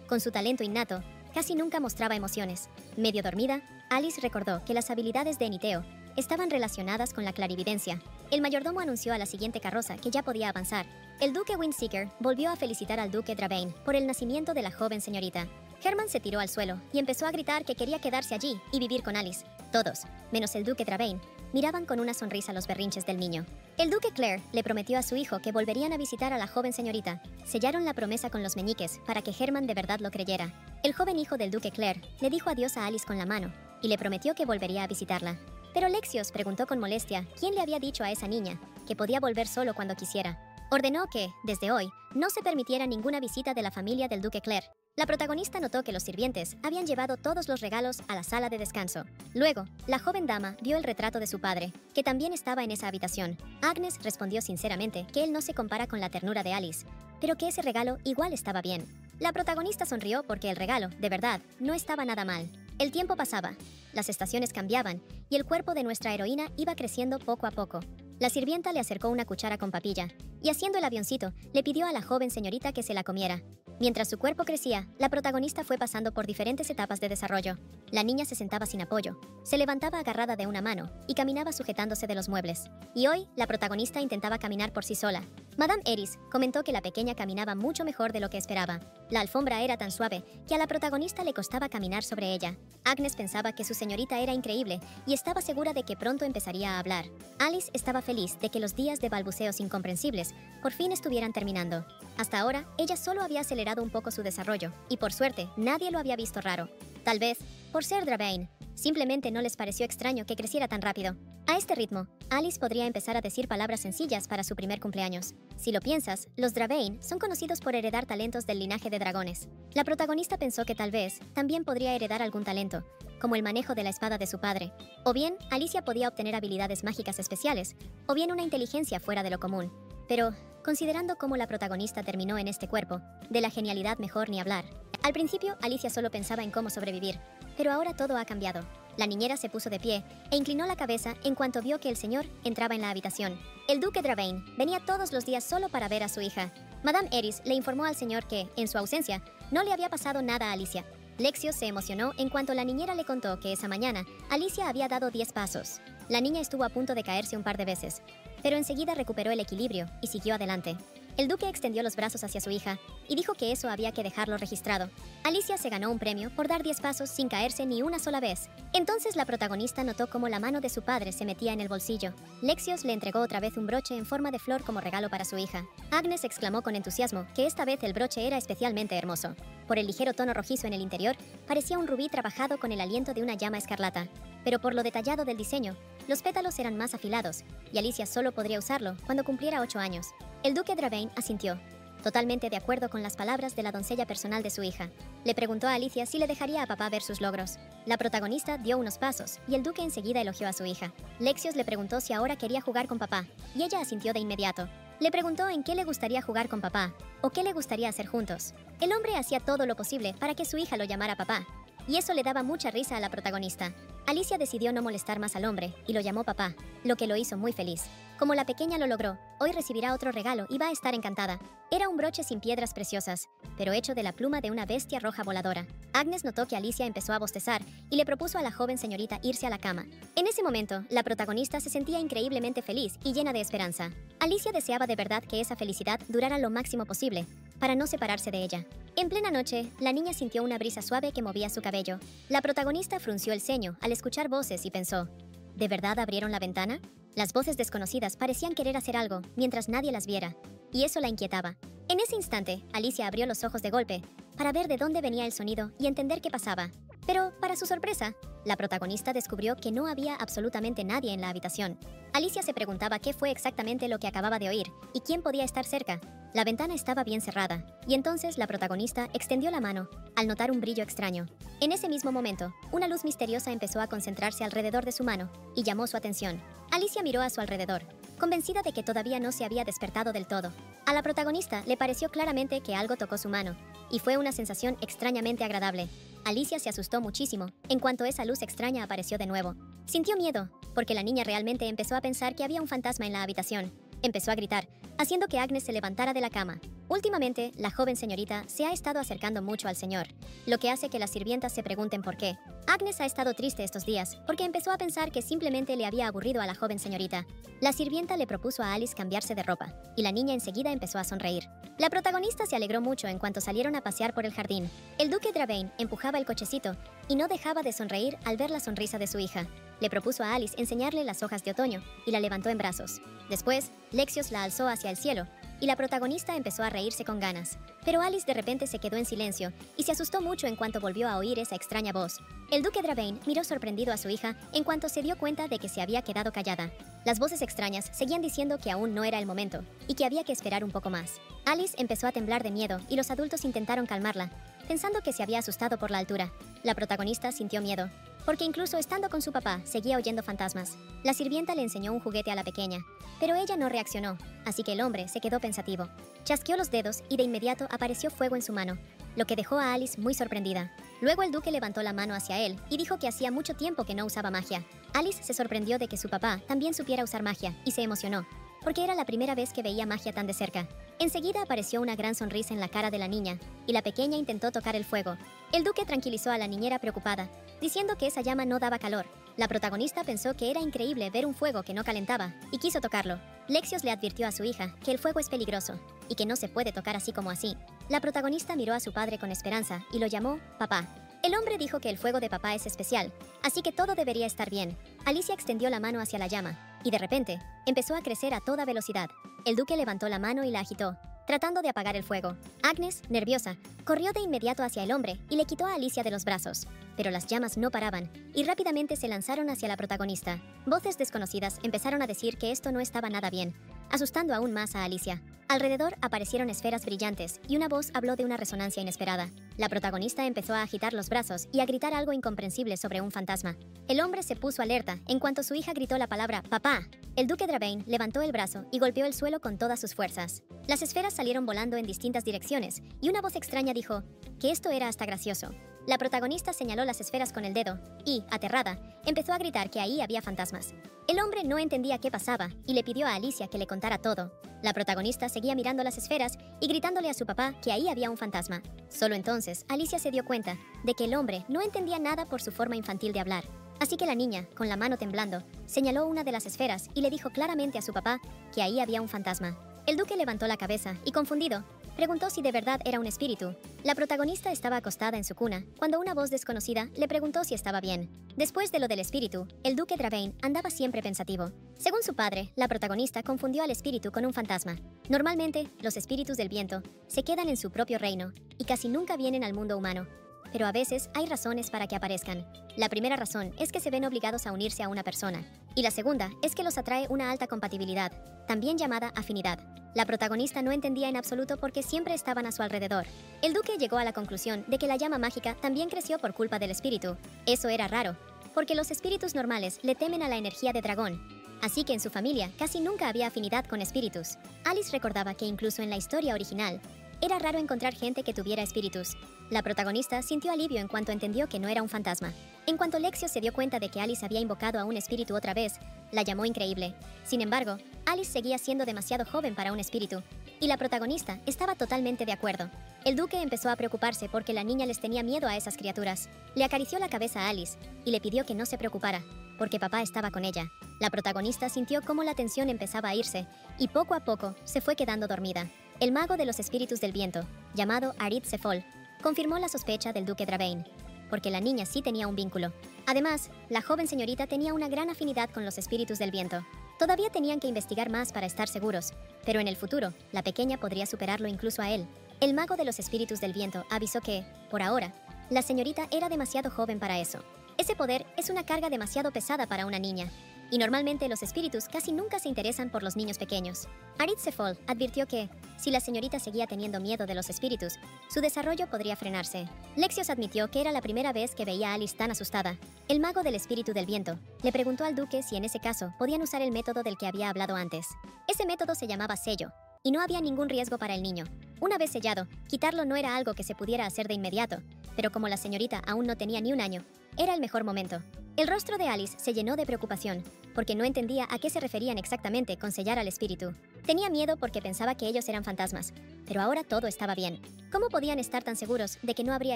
Con su talento innato, casi nunca mostraba emociones. Medio dormida, Alice recordó que las habilidades de Eniteo estaban relacionadas con la clarividencia. El mayordomo anunció a la siguiente carroza que ya podía avanzar. El duque Windseeker volvió a felicitar al duque Dravain por el nacimiento de la joven señorita. Herman se tiró al suelo y empezó a gritar que quería quedarse allí y vivir con Alice. Todos, menos el duque Dravain, miraban con una sonrisa los berrinches del niño. El duque Claire le prometió a su hijo que volverían a visitar a la joven señorita. Sellaron la promesa con los meñiques para que Herman de verdad lo creyera. El joven hijo del duque Claire le dijo adiós a Alice con la mano y le prometió que volvería a visitarla. Pero Lexios preguntó con molestia quién le había dicho a esa niña que podía volver solo cuando quisiera. Ordenó que, desde hoy, no se permitiera ninguna visita de la familia del duque Claire. La protagonista notó que los sirvientes habían llevado todos los regalos a la sala de descanso. Luego, la joven dama vio el retrato de su padre, que también estaba en esa habitación. Agnes respondió sinceramente que él no se compara con la ternura de Alice, pero que ese regalo igual estaba bien. La protagonista sonrió porque el regalo, de verdad, no estaba nada mal. El tiempo pasaba, las estaciones cambiaban y el cuerpo de nuestra heroína iba creciendo poco a poco. La sirvienta le acercó una cuchara con papilla y, haciendo el avioncito, le pidió a la joven señorita que se la comiera. Mientras su cuerpo crecía, la protagonista fue pasando por diferentes etapas de desarrollo. La niña se sentaba sin apoyo, se levantaba agarrada de una mano y caminaba sujetándose de los muebles. Y hoy, la protagonista intentaba caminar por sí sola. Madame Eris comentó que la pequeña caminaba mucho mejor de lo que esperaba. La alfombra era tan suave que a la protagonista le costaba caminar sobre ella. Agnes pensaba que su señorita era increíble y estaba segura de que pronto empezaría a hablar. Alice estaba feliz de que los días de balbuceos incomprensibles por fin estuvieran terminando. Hasta ahora, ella solo había acelerado un poco su desarrollo, y por suerte, nadie lo había visto raro. Tal vez, por ser Dravain, simplemente no les pareció extraño que creciera tan rápido. A este ritmo, Alice podría empezar a decir palabras sencillas para su primer cumpleaños. Si lo piensas, los Dravain son conocidos por heredar talentos del linaje de dragones. La protagonista pensó que tal vez también podría heredar algún talento, como el manejo de la espada de su padre. O bien, Alicia podía obtener habilidades mágicas especiales, o bien una inteligencia fuera de lo común. Pero, considerando cómo la protagonista terminó en este cuerpo, de la genialidad mejor ni hablar. Al principio, Alicia solo pensaba en cómo sobrevivir, pero ahora todo ha cambiado. La niñera se puso de pie e inclinó la cabeza en cuanto vio que el señor entraba en la habitación. El duque Dravain venía todos los días solo para ver a su hija. Madame Eris le informó al señor que, en su ausencia, no le había pasado nada a Alicia. Lexios se emocionó en cuanto la niñera le contó que esa mañana Alicia había dado 10 pasos. La niña estuvo a punto de caerse un par de veces, pero enseguida recuperó el equilibrio y siguió adelante. El duque extendió los brazos hacia su hija y dijo que eso había que dejarlo registrado. Alicia se ganó un premio por dar 10 pasos sin caerse ni una sola vez. Entonces la protagonista notó cómo la mano de su padre se metía en el bolsillo. Lexios le entregó otra vez un broche en forma de flor como regalo para su hija. Agnes exclamó con entusiasmo que esta vez el broche era especialmente hermoso. Por el ligero tono rojizo en el interior, parecía un rubí trabajado con el aliento de una llama escarlata. Pero por lo detallado del diseño, Los pétalos eran más afilados, y Alicia solo podría usarlo cuando cumpliera 8 años. El duque Dravain asintió, totalmente de acuerdo con las palabras de la doncella personal de su hija. Le preguntó a Alicia si le dejaría a papá ver sus logros. La protagonista dio unos pasos, y el duque enseguida elogió a su hija. Lexios le preguntó si ahora quería jugar con papá, y ella asintió de inmediato. Le preguntó en qué le gustaría jugar con papá, o qué le gustaría hacer juntos. El hombre hacía todo lo posible para que su hija lo llamara papá, y eso le daba mucha risa a la protagonista. Alicia decidió no molestar más al hombre, y lo llamó papá, lo que lo hizo muy feliz. Como la pequeña lo logró, hoy recibirá otro regalo y va a estar encantada. Era un broche sin piedras preciosas, pero hecho de la pluma de una bestia roja voladora. Agnes notó que Alicia empezó a bostezar y le propuso a la joven señorita irse a la cama. En ese momento, la protagonista se sentía increíblemente feliz y llena de esperanza. Alicia deseaba de verdad que esa felicidad durara lo máximo posible, para no separarse de ella. En plena noche, la niña sintió una brisa suave que movía su cabello. La protagonista frunció el ceño al escuchar voces y pensó, ¿de verdad abrieron la ventana? Las voces desconocidas parecían querer hacer algo mientras nadie las viera, y eso la inquietaba. En ese instante, Alicia abrió los ojos de golpe para ver de dónde venía el sonido y entender qué pasaba. Pero, para su sorpresa, la protagonista descubrió que no había absolutamente nadie en la habitación. Alicia se preguntaba qué fue exactamente lo que acababa de oír y quién podía estar cerca. La ventana estaba bien cerrada, y entonces la protagonista extendió la mano al notar un brillo extraño. En ese mismo momento, una luz misteriosa empezó a concentrarse alrededor de su mano y llamó su atención. Alicia miró a su alrededor, convencida de que todavía no se había despertado del todo. A la protagonista le pareció claramente que algo tocó su mano, y fue una sensación extrañamente agradable. Alicia se asustó muchísimo en cuanto esa luz extraña apareció de nuevo. Sintió miedo, porque la niña realmente empezó a pensar que había un fantasma en la habitación. Empezó a gritar, haciendo que Agnes se levantara de la cama. Últimamente, la joven señorita se ha estado acercando mucho al señor, lo que hace que las sirvientas se pregunten por qué. Agnes ha estado triste estos días, porque empezó a pensar que simplemente le había aburrido a la joven señorita. La sirvienta le propuso a Alice cambiarse de ropa, y la niña enseguida empezó a sonreír. La protagonista se alegró mucho en cuanto salieron a pasear por el jardín. El duque Dravain empujaba el cochecito, y no dejaba de sonreír al ver la sonrisa de su hija. Le propuso a Alice enseñarle las hojas de otoño, y la levantó en brazos. Después, Lexios la alzó hacia el cielo, y la protagonista empezó a reírse con ganas. Pero Alice de repente se quedó en silencio y se asustó mucho en cuanto volvió a oír esa extraña voz. El duque Dravain miró sorprendido a su hija en cuanto se dio cuenta de que se había quedado callada. Las voces extrañas seguían diciendo que aún no era el momento y que había que esperar un poco más. Alice empezó a temblar de miedo y los adultos intentaron calmarla, pensando que se había asustado por la altura. La protagonista sintió miedo, porque incluso estando con su papá seguía oyendo fantasmas. La sirvienta le enseñó un juguete a la pequeña, pero ella no reaccionó, así que el hombre se quedó pensativo. Chasqueó los dedos y de inmediato apareció fuego en su mano, lo que dejó a Alice muy sorprendida. Luego el duque levantó la mano hacia él y dijo que hacía mucho tiempo que no usaba magia. Alice se sorprendió de que su papá también supiera usar magia y se emocionó, porque era la primera vez que veía magia tan de cerca. Enseguida apareció una gran sonrisa en la cara de la niña, y la pequeña intentó tocar el fuego. El duque tranquilizó a la niñera preocupada, diciendo que esa llama no daba calor. La protagonista pensó que era increíble ver un fuego que no calentaba, y quiso tocarlo. Lexios le advirtió a su hija que el fuego es peligroso, y que no se puede tocar así como así. La protagonista miró a su padre con esperanza, y lo llamó papá. El hombre dijo que el fuego de papá es especial, así que todo debería estar bien. Alicia extendió la mano hacia la llama, y de repente, empezó a crecer a toda velocidad. El duque levantó la mano y la agitó, tratando de apagar el fuego. Agnes, nerviosa, corrió de inmediato hacia el hombre y le quitó a Alicia de los brazos. Pero las llamas no paraban, y rápidamente se lanzaron hacia la protagonista. Voces desconocidas empezaron a decir que esto no estaba nada bien, asustando aún más a Alicia. Alrededor aparecieron esferas brillantes, y una voz habló de una resonancia inesperada. La protagonista empezó a agitar los brazos y a gritar algo incomprensible sobre un fantasma. El hombre se puso alerta en cuanto su hija gritó la palabra «papá». El duque Dravain levantó el brazo y golpeó el suelo con todas sus fuerzas. Las esferas salieron volando en distintas direcciones, y una voz extraña dijo que esto era hasta gracioso. La protagonista señaló las esferas con el dedo y, aterrada, empezó a gritar que ahí había fantasmas. El hombre no entendía qué pasaba y le pidió a Alicia que le contara todo. La protagonista seguía mirando las esferas y gritándole a su papá que ahí había un fantasma. Solo entonces Alicia se dio cuenta de que el hombre no entendía nada por su forma infantil de hablar. Así que la niña, con la mano temblando, señaló una de las esferas y le dijo claramente a su papá que ahí había un fantasma. El duque levantó la cabeza y, confundido, preguntó si de verdad era un espíritu. La protagonista estaba acostada en su cuna cuando una voz desconocida le preguntó si estaba bien. Después de lo del espíritu, el duque Dravain andaba siempre pensativo. Según su padre, la protagonista confundió al espíritu con un fantasma. Normalmente, los espíritus del viento se quedan en su propio reino y casi nunca vienen al mundo humano. Pero a veces hay razones para que aparezcan. La primera razón es que se ven obligados a unirse a una persona. Y la segunda es que los atrae una alta compatibilidad, también llamada afinidad. La protagonista no entendía en absoluto por qué siempre estaban a su alrededor. El duque llegó a la conclusión de que la llama mágica también creció por culpa del espíritu. Eso era raro, porque los espíritus normales le temen a la energía de dragón. Así que en su familia casi nunca había afinidad con espíritus. Alice recordaba que incluso en la historia original, era raro encontrar gente que tuviera espíritus. La protagonista sintió alivio en cuanto entendió que no era un fantasma. En cuanto Lexio se dio cuenta de que Alice había invocado a un espíritu otra vez, la llamó increíble. Sin embargo, Alice seguía siendo demasiado joven para un espíritu, y la protagonista estaba totalmente de acuerdo. El duque empezó a preocuparse porque la niña les tenía miedo a esas criaturas. Le acarició la cabeza a Alice y le pidió que no se preocupara, porque papá estaba con ella. La protagonista sintió cómo la tensión empezaba a irse, y poco a poco se fue quedando dormida. El mago de los espíritus del viento, llamado Arid Sefol, confirmó la sospecha del duque Dravain, porque la niña sí tenía un vínculo. Además, la joven señorita tenía una gran afinidad con los espíritus del viento. Todavía tenían que investigar más para estar seguros, pero en el futuro, la pequeña podría superarlo incluso a él. El mago de los espíritus del viento avisó que, por ahora, la señorita era demasiado joven para eso. Ese poder es una carga demasiado pesada para una niña, y normalmente los espíritus casi nunca se interesan por los niños pequeños. Arid Sefol advirtió que, si la señorita seguía teniendo miedo de los espíritus, su desarrollo podría frenarse. Lexios admitió que era la primera vez que veía a Alice tan asustada. El mago del espíritu del viento le preguntó al duque si en ese caso podían usar el método del que había hablado antes. Ese método se llamaba sello, y no había ningún riesgo para el niño. Una vez sellado, quitarlo no era algo que se pudiera hacer de inmediato, pero como la señorita aún no tenía ni un año, era el mejor momento. El rostro de Alice se llenó de preocupación, porque no entendía a qué se referían exactamente con sellar al espíritu. Tenía miedo porque pensaba que ellos eran fantasmas, pero ahora todo estaba bien. ¿Cómo podían estar tan seguros de que no habría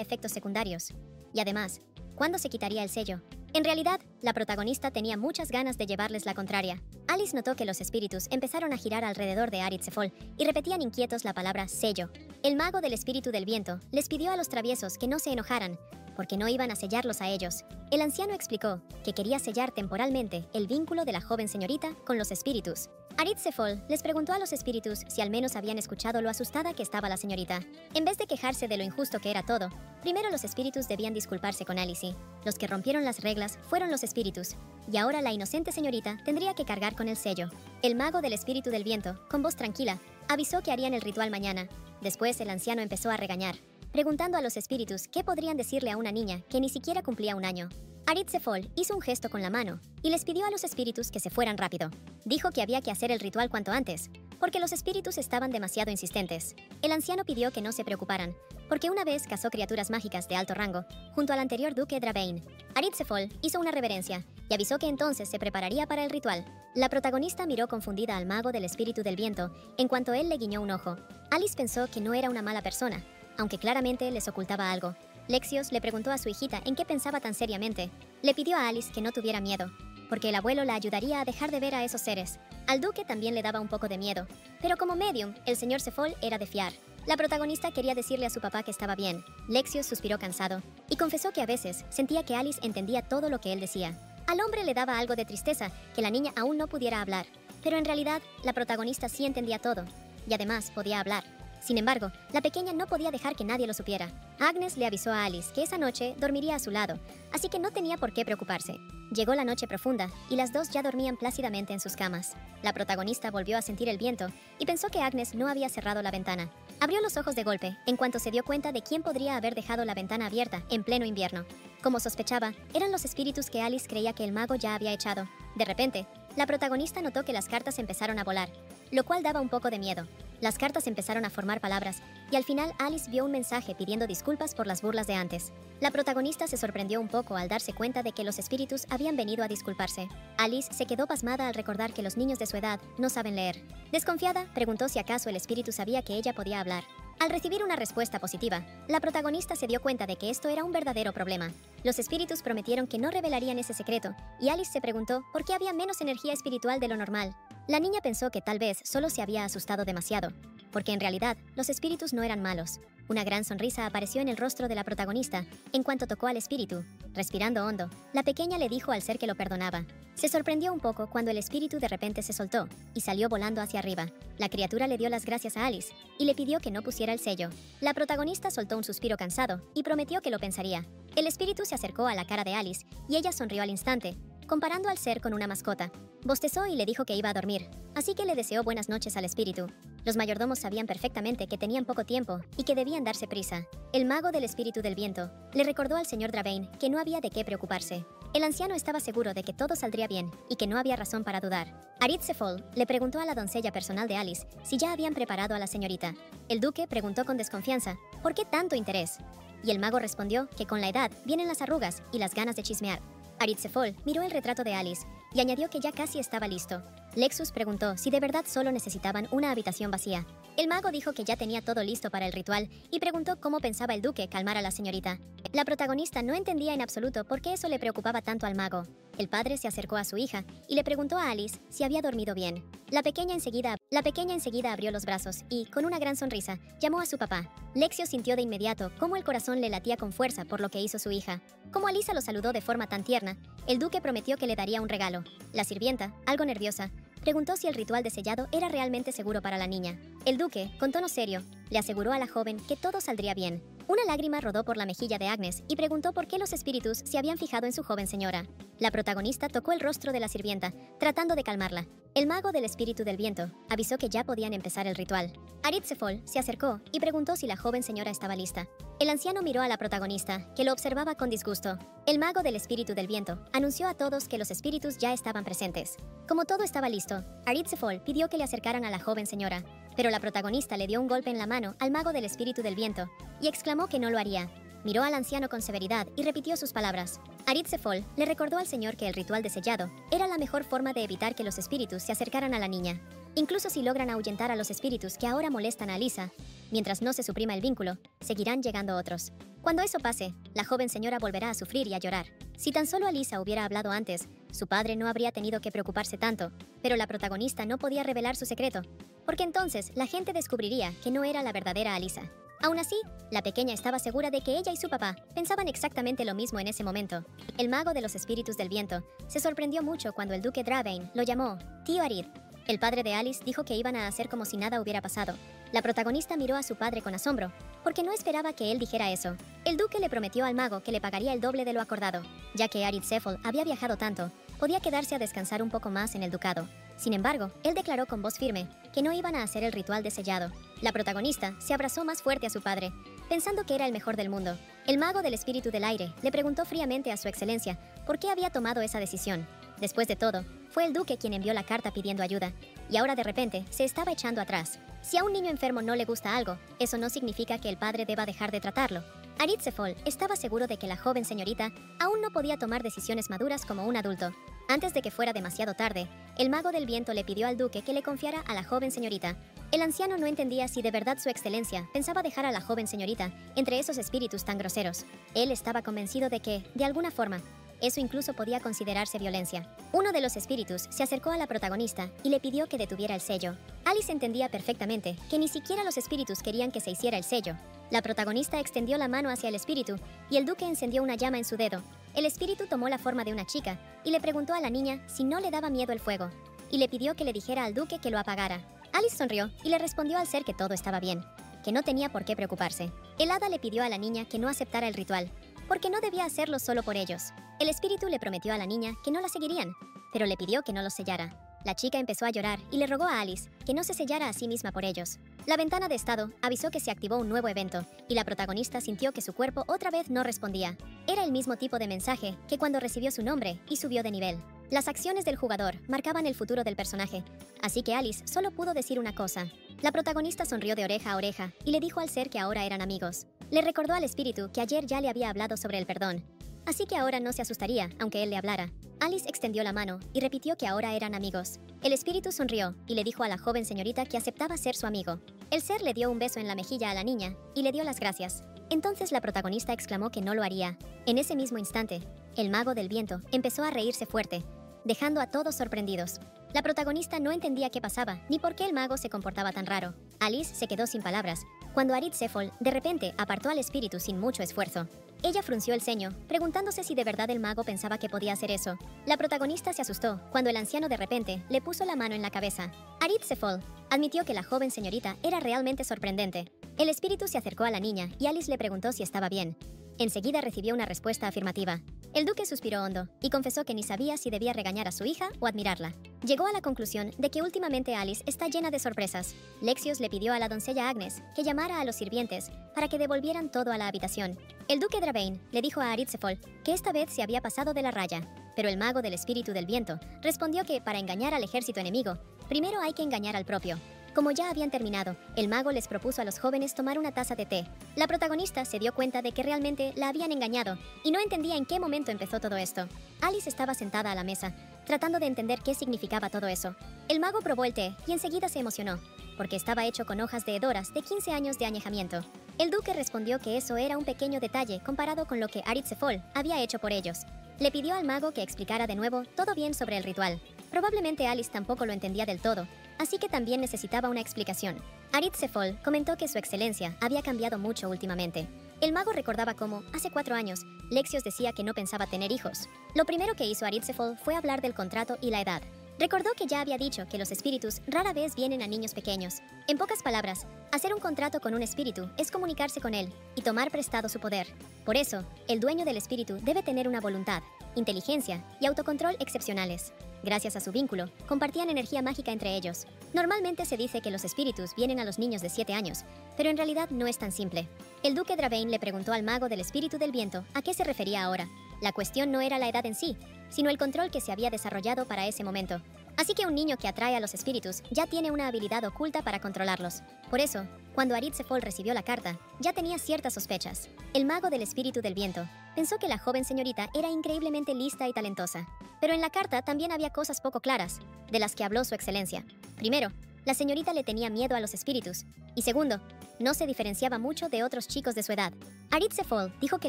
efectos secundarios? Y además, ¿cuándo se quitaría el sello? En realidad, la protagonista tenía muchas ganas de llevarles la contraria. Alice notó que los espíritus empezaron a girar alrededor de Arid Sefol y repetían inquietos la palabra sello. El mago del espíritu del viento les pidió a los traviesos que no se enojaran, porque no iban a sellarlos a ellos. El anciano explicó que quería sellar temporalmente el vínculo de la joven señorita con los espíritus. Arid Sefol les preguntó a los espíritus si al menos habían escuchado lo asustada que estaba la señorita. En vez de quejarse de lo injusto que era todo, primero los espíritus debían disculparse con Alice. Los que rompieron las reglas fueron los espíritus, y ahora la inocente señorita tendría que cargar con el sello. El mago del espíritu del viento, con voz tranquila, avisó que harían el ritual mañana. Después el anciano empezó a regañar, preguntando a los espíritus qué podrían decirle a una niña que ni siquiera cumplía un año. Arid Sefol hizo un gesto con la mano y les pidió a los espíritus que se fueran rápido. Dijo que había que hacer el ritual cuanto antes, porque los espíritus estaban demasiado insistentes. El anciano pidió que no se preocuparan, porque una vez cazó criaturas mágicas de alto rango junto al anterior duque Dravain. Arid Sefol hizo una reverencia y avisó que entonces se prepararía para el ritual. La protagonista miró confundida al mago del espíritu del viento en cuanto él le guiñó un ojo. Alice pensó que no era una mala persona, aunque claramente les ocultaba algo. Lexios le preguntó a su hijita en qué pensaba tan seriamente. Le pidió a Alice que no tuviera miedo, porque el abuelo la ayudaría a dejar de ver a esos seres. Al duque también le daba un poco de miedo, pero como medium, el señor Sefol era de fiar. La protagonista quería decirle a su papá que estaba bien. Lexios suspiró cansado y confesó que a veces sentía que Alice entendía todo lo que él decía. Al hombre le daba algo de tristeza que la niña aún no pudiera hablar, pero en realidad la protagonista sí entendía todo, y además podía hablar. Sin embargo, la pequeña no podía dejar que nadie lo supiera. Agnes le avisó a Alice que esa noche dormiría a su lado, así que no tenía por qué preocuparse. Llegó la noche profunda y las dos ya dormían plácidamente en sus camas. La protagonista volvió a sentir el viento y pensó que Agnes no había cerrado la ventana. Abrió los ojos de golpe en cuanto se dio cuenta de quién podría haber dejado la ventana abierta en pleno invierno. Como sospechaba, eran los espíritus que Alice creía que el mago ya había echado. De repente, la protagonista notó que las cartas empezaron a volar, lo cual daba un poco de miedo. Las cartas empezaron a formar palabras, y al final Alice vio un mensaje pidiendo disculpas por las burlas de antes. La protagonista se sorprendió un poco al darse cuenta de que los espíritus habían venido a disculparse. Alice se quedó pasmada al recordar que los niños de su edad no saben leer. Desconfiada, preguntó si acaso el espíritu sabía que ella podía hablar. Al recibir una respuesta positiva, la protagonista se dio cuenta de que esto era un verdadero problema. Los espíritus prometieron que no revelarían ese secreto, y Alice se preguntó por qué había menos energía espiritual de lo normal. La niña pensó que tal vez solo se había asustado demasiado, porque en realidad los espíritus no eran malos. Una gran sonrisa apareció en el rostro de la protagonista en cuanto tocó al espíritu. Respirando hondo, la pequeña le dijo al ser que lo perdonaba. Se sorprendió un poco cuando el espíritu de repente se soltó y salió volando hacia arriba. La criatura le dio las gracias a Alice y le pidió que no pusiera el sello. La protagonista soltó un suspiro cansado y prometió que lo pensaría. El espíritu se acercó a la cara de Alice y ella sonrió al instante, comparando al ser con una mascota. Bostezó y le dijo que iba a dormir, así que le deseó buenas noches al espíritu. Los mayordomos sabían perfectamente que tenían poco tiempo y que debían darse prisa. El mago del espíritu del viento le recordó al señor Dravain que no había de qué preocuparse. El anciano estaba seguro de que todo saldría bien y que no había razón para dudar. Arid Sefol le preguntó a la doncella personal de Alice si ya habían preparado a la señorita. El duque preguntó con desconfianza, ¿por qué tanto interés? Y el mago respondió que con la edad vienen las arrugas y las ganas de chismear. Arid Sefol miró el retrato de Alice y añadió que ya casi estaba listo. Lexus preguntó si de verdad solo necesitaban una habitación vacía. El mago dijo que ya tenía todo listo para el ritual y preguntó cómo pensaba el duque calmar a la señorita. La protagonista no entendía en absoluto por qué eso le preocupaba tanto al mago. El padre se acercó a su hija y le preguntó a Alice si había dormido bien. La pequeña enseguida abrió los brazos y, con una gran sonrisa, llamó a su papá. Lexio sintió de inmediato cómo el corazón le latía con fuerza por lo que hizo su hija. Como Alisa lo saludó de forma tan tierna, el duque prometió que le daría un regalo. La sirvienta, algo nerviosa, preguntó si el ritual de sellado era realmente seguro para la niña. El duque, con tono serio, le aseguró a la joven que todo saldría bien. Una lágrima rodó por la mejilla de Agnes y preguntó por qué los espíritus se habían fijado en su joven señora. La protagonista tocó el rostro de la sirvienta, tratando de calmarla. El mago del espíritu del viento avisó que ya podían empezar el ritual. Arid Sefol se acercó y preguntó si la joven señora estaba lista. El anciano miró a la protagonista, que lo observaba con disgusto. El mago del espíritu del viento anunció a todos que los espíritus ya estaban presentes. Como todo estaba listo, Arid Sefol pidió que le acercaran a la joven señora, pero la protagonista le dio un golpe en la mano al mago del espíritu del viento y exclamó que no lo haría. Miró al anciano con severidad y repitió sus palabras. Arid Sefol le recordó al señor que el ritual de sellado era la mejor forma de evitar que los espíritus se acercaran a la niña. Incluso si logran ahuyentar a los espíritus que ahora molestan a Alisa, mientras no se suprima el vínculo, seguirán llegando otros. Cuando eso pase, la joven señora volverá a sufrir y a llorar. Si tan solo Alisa hubiera hablado antes, su padre no habría tenido que preocuparse tanto, pero la protagonista no podía revelar su secreto, porque entonces la gente descubriría que no era la verdadera Alisa. Aún así, la pequeña estaba segura de que ella y su papá pensaban exactamente lo mismo en ese momento. El mago de los espíritus del viento se sorprendió mucho cuando el duque Dravain lo llamó Tío Arid. El padre de Alice dijo que iban a hacer como si nada hubiera pasado. La protagonista miró a su padre con asombro, porque no esperaba que él dijera eso. El duque le prometió al mago que le pagaría el doble de lo acordado. Ya que Arid Sefol había viajado tanto, podía quedarse a descansar un poco más en el ducado. Sin embargo, él declaró con voz firme que no iban a hacer el ritual de sellado. La protagonista se abrazó más fuerte a su padre, pensando que era el mejor del mundo. El mago del espíritu del aire le preguntó fríamente a su excelencia por qué había tomado esa decisión. Después de todo, fue el duque quien envió la carta pidiendo ayuda, y ahora de repente se estaba echando atrás. Si a un niño enfermo no le gusta algo, eso no significa que el padre deba dejar de tratarlo. Arid Sefol estaba seguro de que la joven señorita aún no podía tomar decisiones maduras como un adulto. Antes de que fuera demasiado tarde, el mago del viento le pidió al duque que le confiara a la joven señorita. El anciano no entendía si de verdad su excelencia pensaba dejar a la joven señorita entre esos espíritus tan groseros. Él estaba convencido de que, de alguna forma, eso incluso podía considerarse violencia. Uno de los espíritus se acercó a la protagonista y le pidió que detuviera el sello. Alice entendía perfectamente que ni siquiera los espíritus querían que se hiciera el sello. La protagonista extendió la mano hacia el espíritu y el duque encendió una llama en su dedo. El espíritu tomó la forma de una chica y le preguntó a la niña si no le daba miedo el fuego, y le pidió que le dijera al duque que lo apagara. Alice sonrió y le respondió al ser que todo estaba bien, que no tenía por qué preocuparse. El hada le pidió a la niña que no aceptara el ritual, porque no debía hacerlo solo por ellos. El espíritu le prometió a la niña que no la seguirían, pero le pidió que no los sellara. La chica empezó a llorar y le rogó a Alice que no se sellara a sí misma por ellos. La ventana de estado avisó que se activó un nuevo evento, y la protagonista sintió que su cuerpo otra vez no respondía. Era el mismo tipo de mensaje que cuando recibió su nombre y subió de nivel. Las acciones del jugador marcaban el futuro del personaje, así que Alice solo pudo decir una cosa. La protagonista sonrió de oreja a oreja y le dijo al ser que ahora eran amigos. Le recordó al espíritu que ayer ya le había hablado sobre el perdón, así que ahora no se asustaría aunque él le hablara. Alice extendió la mano y repitió que ahora eran amigos. El espíritu sonrió y le dijo a la joven señorita que aceptaba ser su amigo. El ser le dio un beso en la mejilla a la niña y le dio las gracias. Entonces la protagonista exclamó que no lo haría. En ese mismo instante, el mago del viento empezó a reírse fuerte, dejando a todos sorprendidos. La protagonista no entendía qué pasaba ni por qué el mago se comportaba tan raro. Alice se quedó sin palabras cuando Arid Sefol de repente apartó al espíritu sin mucho esfuerzo. Ella frunció el ceño, preguntándose si de verdad el mago pensaba que podía hacer eso. La protagonista se asustó cuando el anciano de repente le puso la mano en la cabeza. Arid Sefol admitió que la joven señorita era realmente sorprendente. El espíritu se acercó a la niña y Alice le preguntó si estaba bien. Enseguida recibió una respuesta afirmativa. El duque suspiró hondo y confesó que ni sabía si debía regañar a su hija o admirarla. Llegó a la conclusión de que últimamente Alice está llena de sorpresas. Lexios le pidió a la doncella Agnes que llamara a los sirvientes para que devolvieran todo a la habitación. El duque Dravain le dijo a Aritzefol que esta vez se había pasado de la raya, pero el mago del espíritu del viento respondió que para engañar al ejército enemigo, primero hay que engañar al propio. Como ya habían terminado, el mago les propuso a los jóvenes tomar una taza de té. La protagonista se dio cuenta de que realmente la habían engañado y no entendía en qué momento empezó todo esto. Alice estaba sentada a la mesa, tratando de entender qué significaba todo eso. El mago probó el té y enseguida se emocionó, porque estaba hecho con hojas de hedoras de 15 años de añejamiento. El duque respondió que eso era un pequeño detalle comparado con lo que Aritzefol había hecho por ellos. Le pidió al mago que explicara de nuevo todo bien sobre el ritual. Probablemente Alice tampoco lo entendía del todo, así que también necesitaba una explicación. Aritzefol comentó que su excelencia había cambiado mucho últimamente. El mago recordaba cómo, hace 4 años, Lexios decía que no pensaba tener hijos. Lo primero que hizo Aritzefol fue hablar del contrato y la edad. Recordó que ya había dicho que los espíritus rara vez vienen a niños pequeños. En pocas palabras, hacer un contrato con un espíritu es comunicarse con él y tomar prestado su poder. Por eso, el dueño del espíritu debe tener una voluntad, inteligencia y autocontrol excepcionales. Gracias a su vínculo, compartían energía mágica entre ellos. Normalmente se dice que los espíritus vienen a los niños de 7 años, pero en realidad no es tan simple. El duque Dravain le preguntó al mago del espíritu del viento a qué se refería ahora. La cuestión no era la edad en sí, sino el control que se había desarrollado para ese momento. Así que un niño que atrae a los espíritus ya tiene una habilidad oculta para controlarlos. Por eso, cuando Aritzefol recibió la carta, ya tenía ciertas sospechas. El mago del espíritu del viento pensó que la joven señorita era increíblemente lista y talentosa. Pero en la carta también había cosas poco claras, de las que habló su excelencia. Primero, la señorita le tenía miedo a los espíritus. Y segundo, no se diferenciaba mucho de otros chicos de su edad. Aritzefol dijo que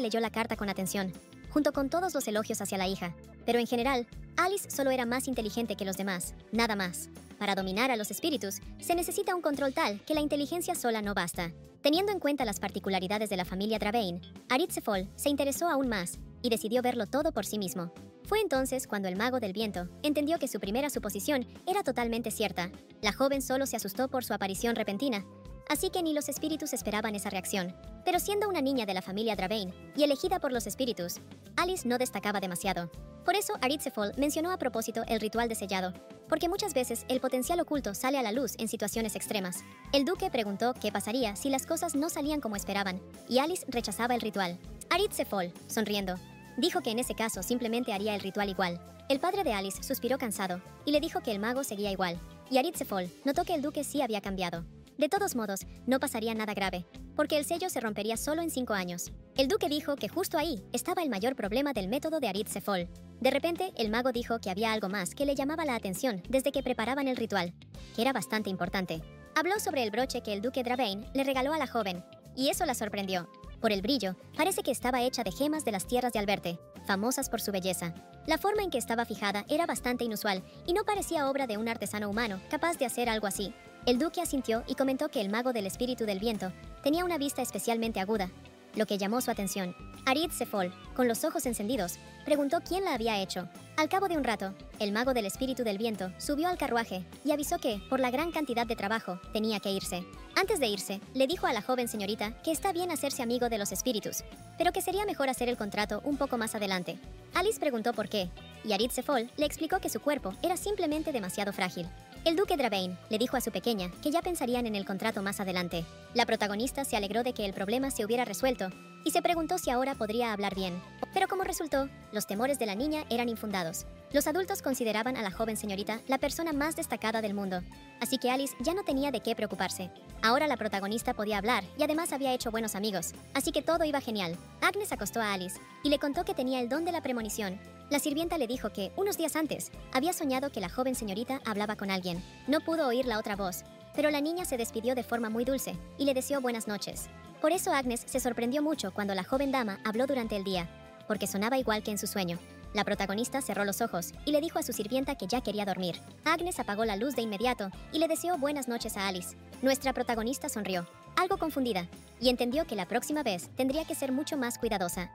leyó la carta con atención, junto con todos los elogios hacia la hija. Pero en general, Alice solo era más inteligente que los demás, nada más. Para dominar a los espíritus, se necesita un control tal que la inteligencia sola no basta. Teniendo en cuenta las particularidades de la familia Dravain, Aritzefol se interesó aún más y decidió verlo todo por sí mismo. Fue entonces cuando el mago del viento entendió que su primera suposición era totalmente cierta. La joven solo se asustó por su aparición repentina, así que ni los espíritus esperaban esa reacción. Pero siendo una niña de la familia Dravain y elegida por los espíritus, Alice no destacaba demasiado. Por eso Aritzefol mencionó a propósito el ritual de sellado, porque muchas veces el potencial oculto sale a la luz en situaciones extremas. El duque preguntó qué pasaría si las cosas no salían como esperaban, y Alice rechazaba el ritual. Aritzefol, sonriendo, dijo que en ese caso simplemente haría el ritual igual. El padre de Alice suspiró cansado y le dijo que el mago seguía igual, y Aritzefol notó que el duque sí había cambiado. De todos modos, no pasaría nada grave, porque el sello se rompería solo en 5 años. El duque dijo que justo ahí estaba el mayor problema del método de Aritzefol. De repente, el mago dijo que había algo más que le llamaba la atención desde que preparaban el ritual, que era bastante importante. Habló sobre el broche que el duque Dravain le regaló a la joven, y eso la sorprendió. Por el brillo, parece que estaba hecha de gemas de las tierras de Alberte, famosas por su belleza. La forma en que estaba fijada era bastante inusual y no parecía obra de un artesano humano capaz de hacer algo así. El duque asintió y comentó que el mago del espíritu del viento tenía una vista especialmente aguda, lo que llamó su atención. Aritzefol, con los ojos encendidos, preguntó quién la había hecho. Al cabo de un rato, el mago del espíritu del viento subió al carruaje y avisó que, por la gran cantidad de trabajo, tenía que irse. Antes de irse, le dijo a la joven señorita que está bien hacerse amigo de los espíritus, pero que sería mejor hacer el contrato un poco más adelante. Alice preguntó por qué, y Aritzefol le explicó que su cuerpo era simplemente demasiado frágil. El duque Dravain le dijo a su pequeña que ya pensarían en el contrato más adelante. La protagonista se alegró de que el problema se hubiera resuelto y se preguntó si ahora podría hablar bien. Pero como resultó, los temores de la niña eran infundados. Los adultos consideraban a la joven señorita la persona más destacada del mundo, así que Alice ya no tenía de qué preocuparse. Ahora la protagonista podía hablar y además había hecho buenos amigos, así que todo iba genial. Agnes acostó a Alice y le contó que tenía el don de la premonición. La sirvienta le dijo que, unos días antes, había soñado que la joven señorita hablaba con alguien. No pudo oír la otra voz, pero la niña se despidió de forma muy dulce y le deseó buenas noches. Por eso Agnes se sorprendió mucho cuando la joven dama habló durante el día, porque sonaba igual que en su sueño. La protagonista cerró los ojos y le dijo a su sirvienta que ya quería dormir. Agnes apagó la luz de inmediato y le deseó buenas noches a Alice. Nuestra protagonista sonrió, algo confundida, y entendió que la próxima vez tendría que ser mucho más cuidadosa.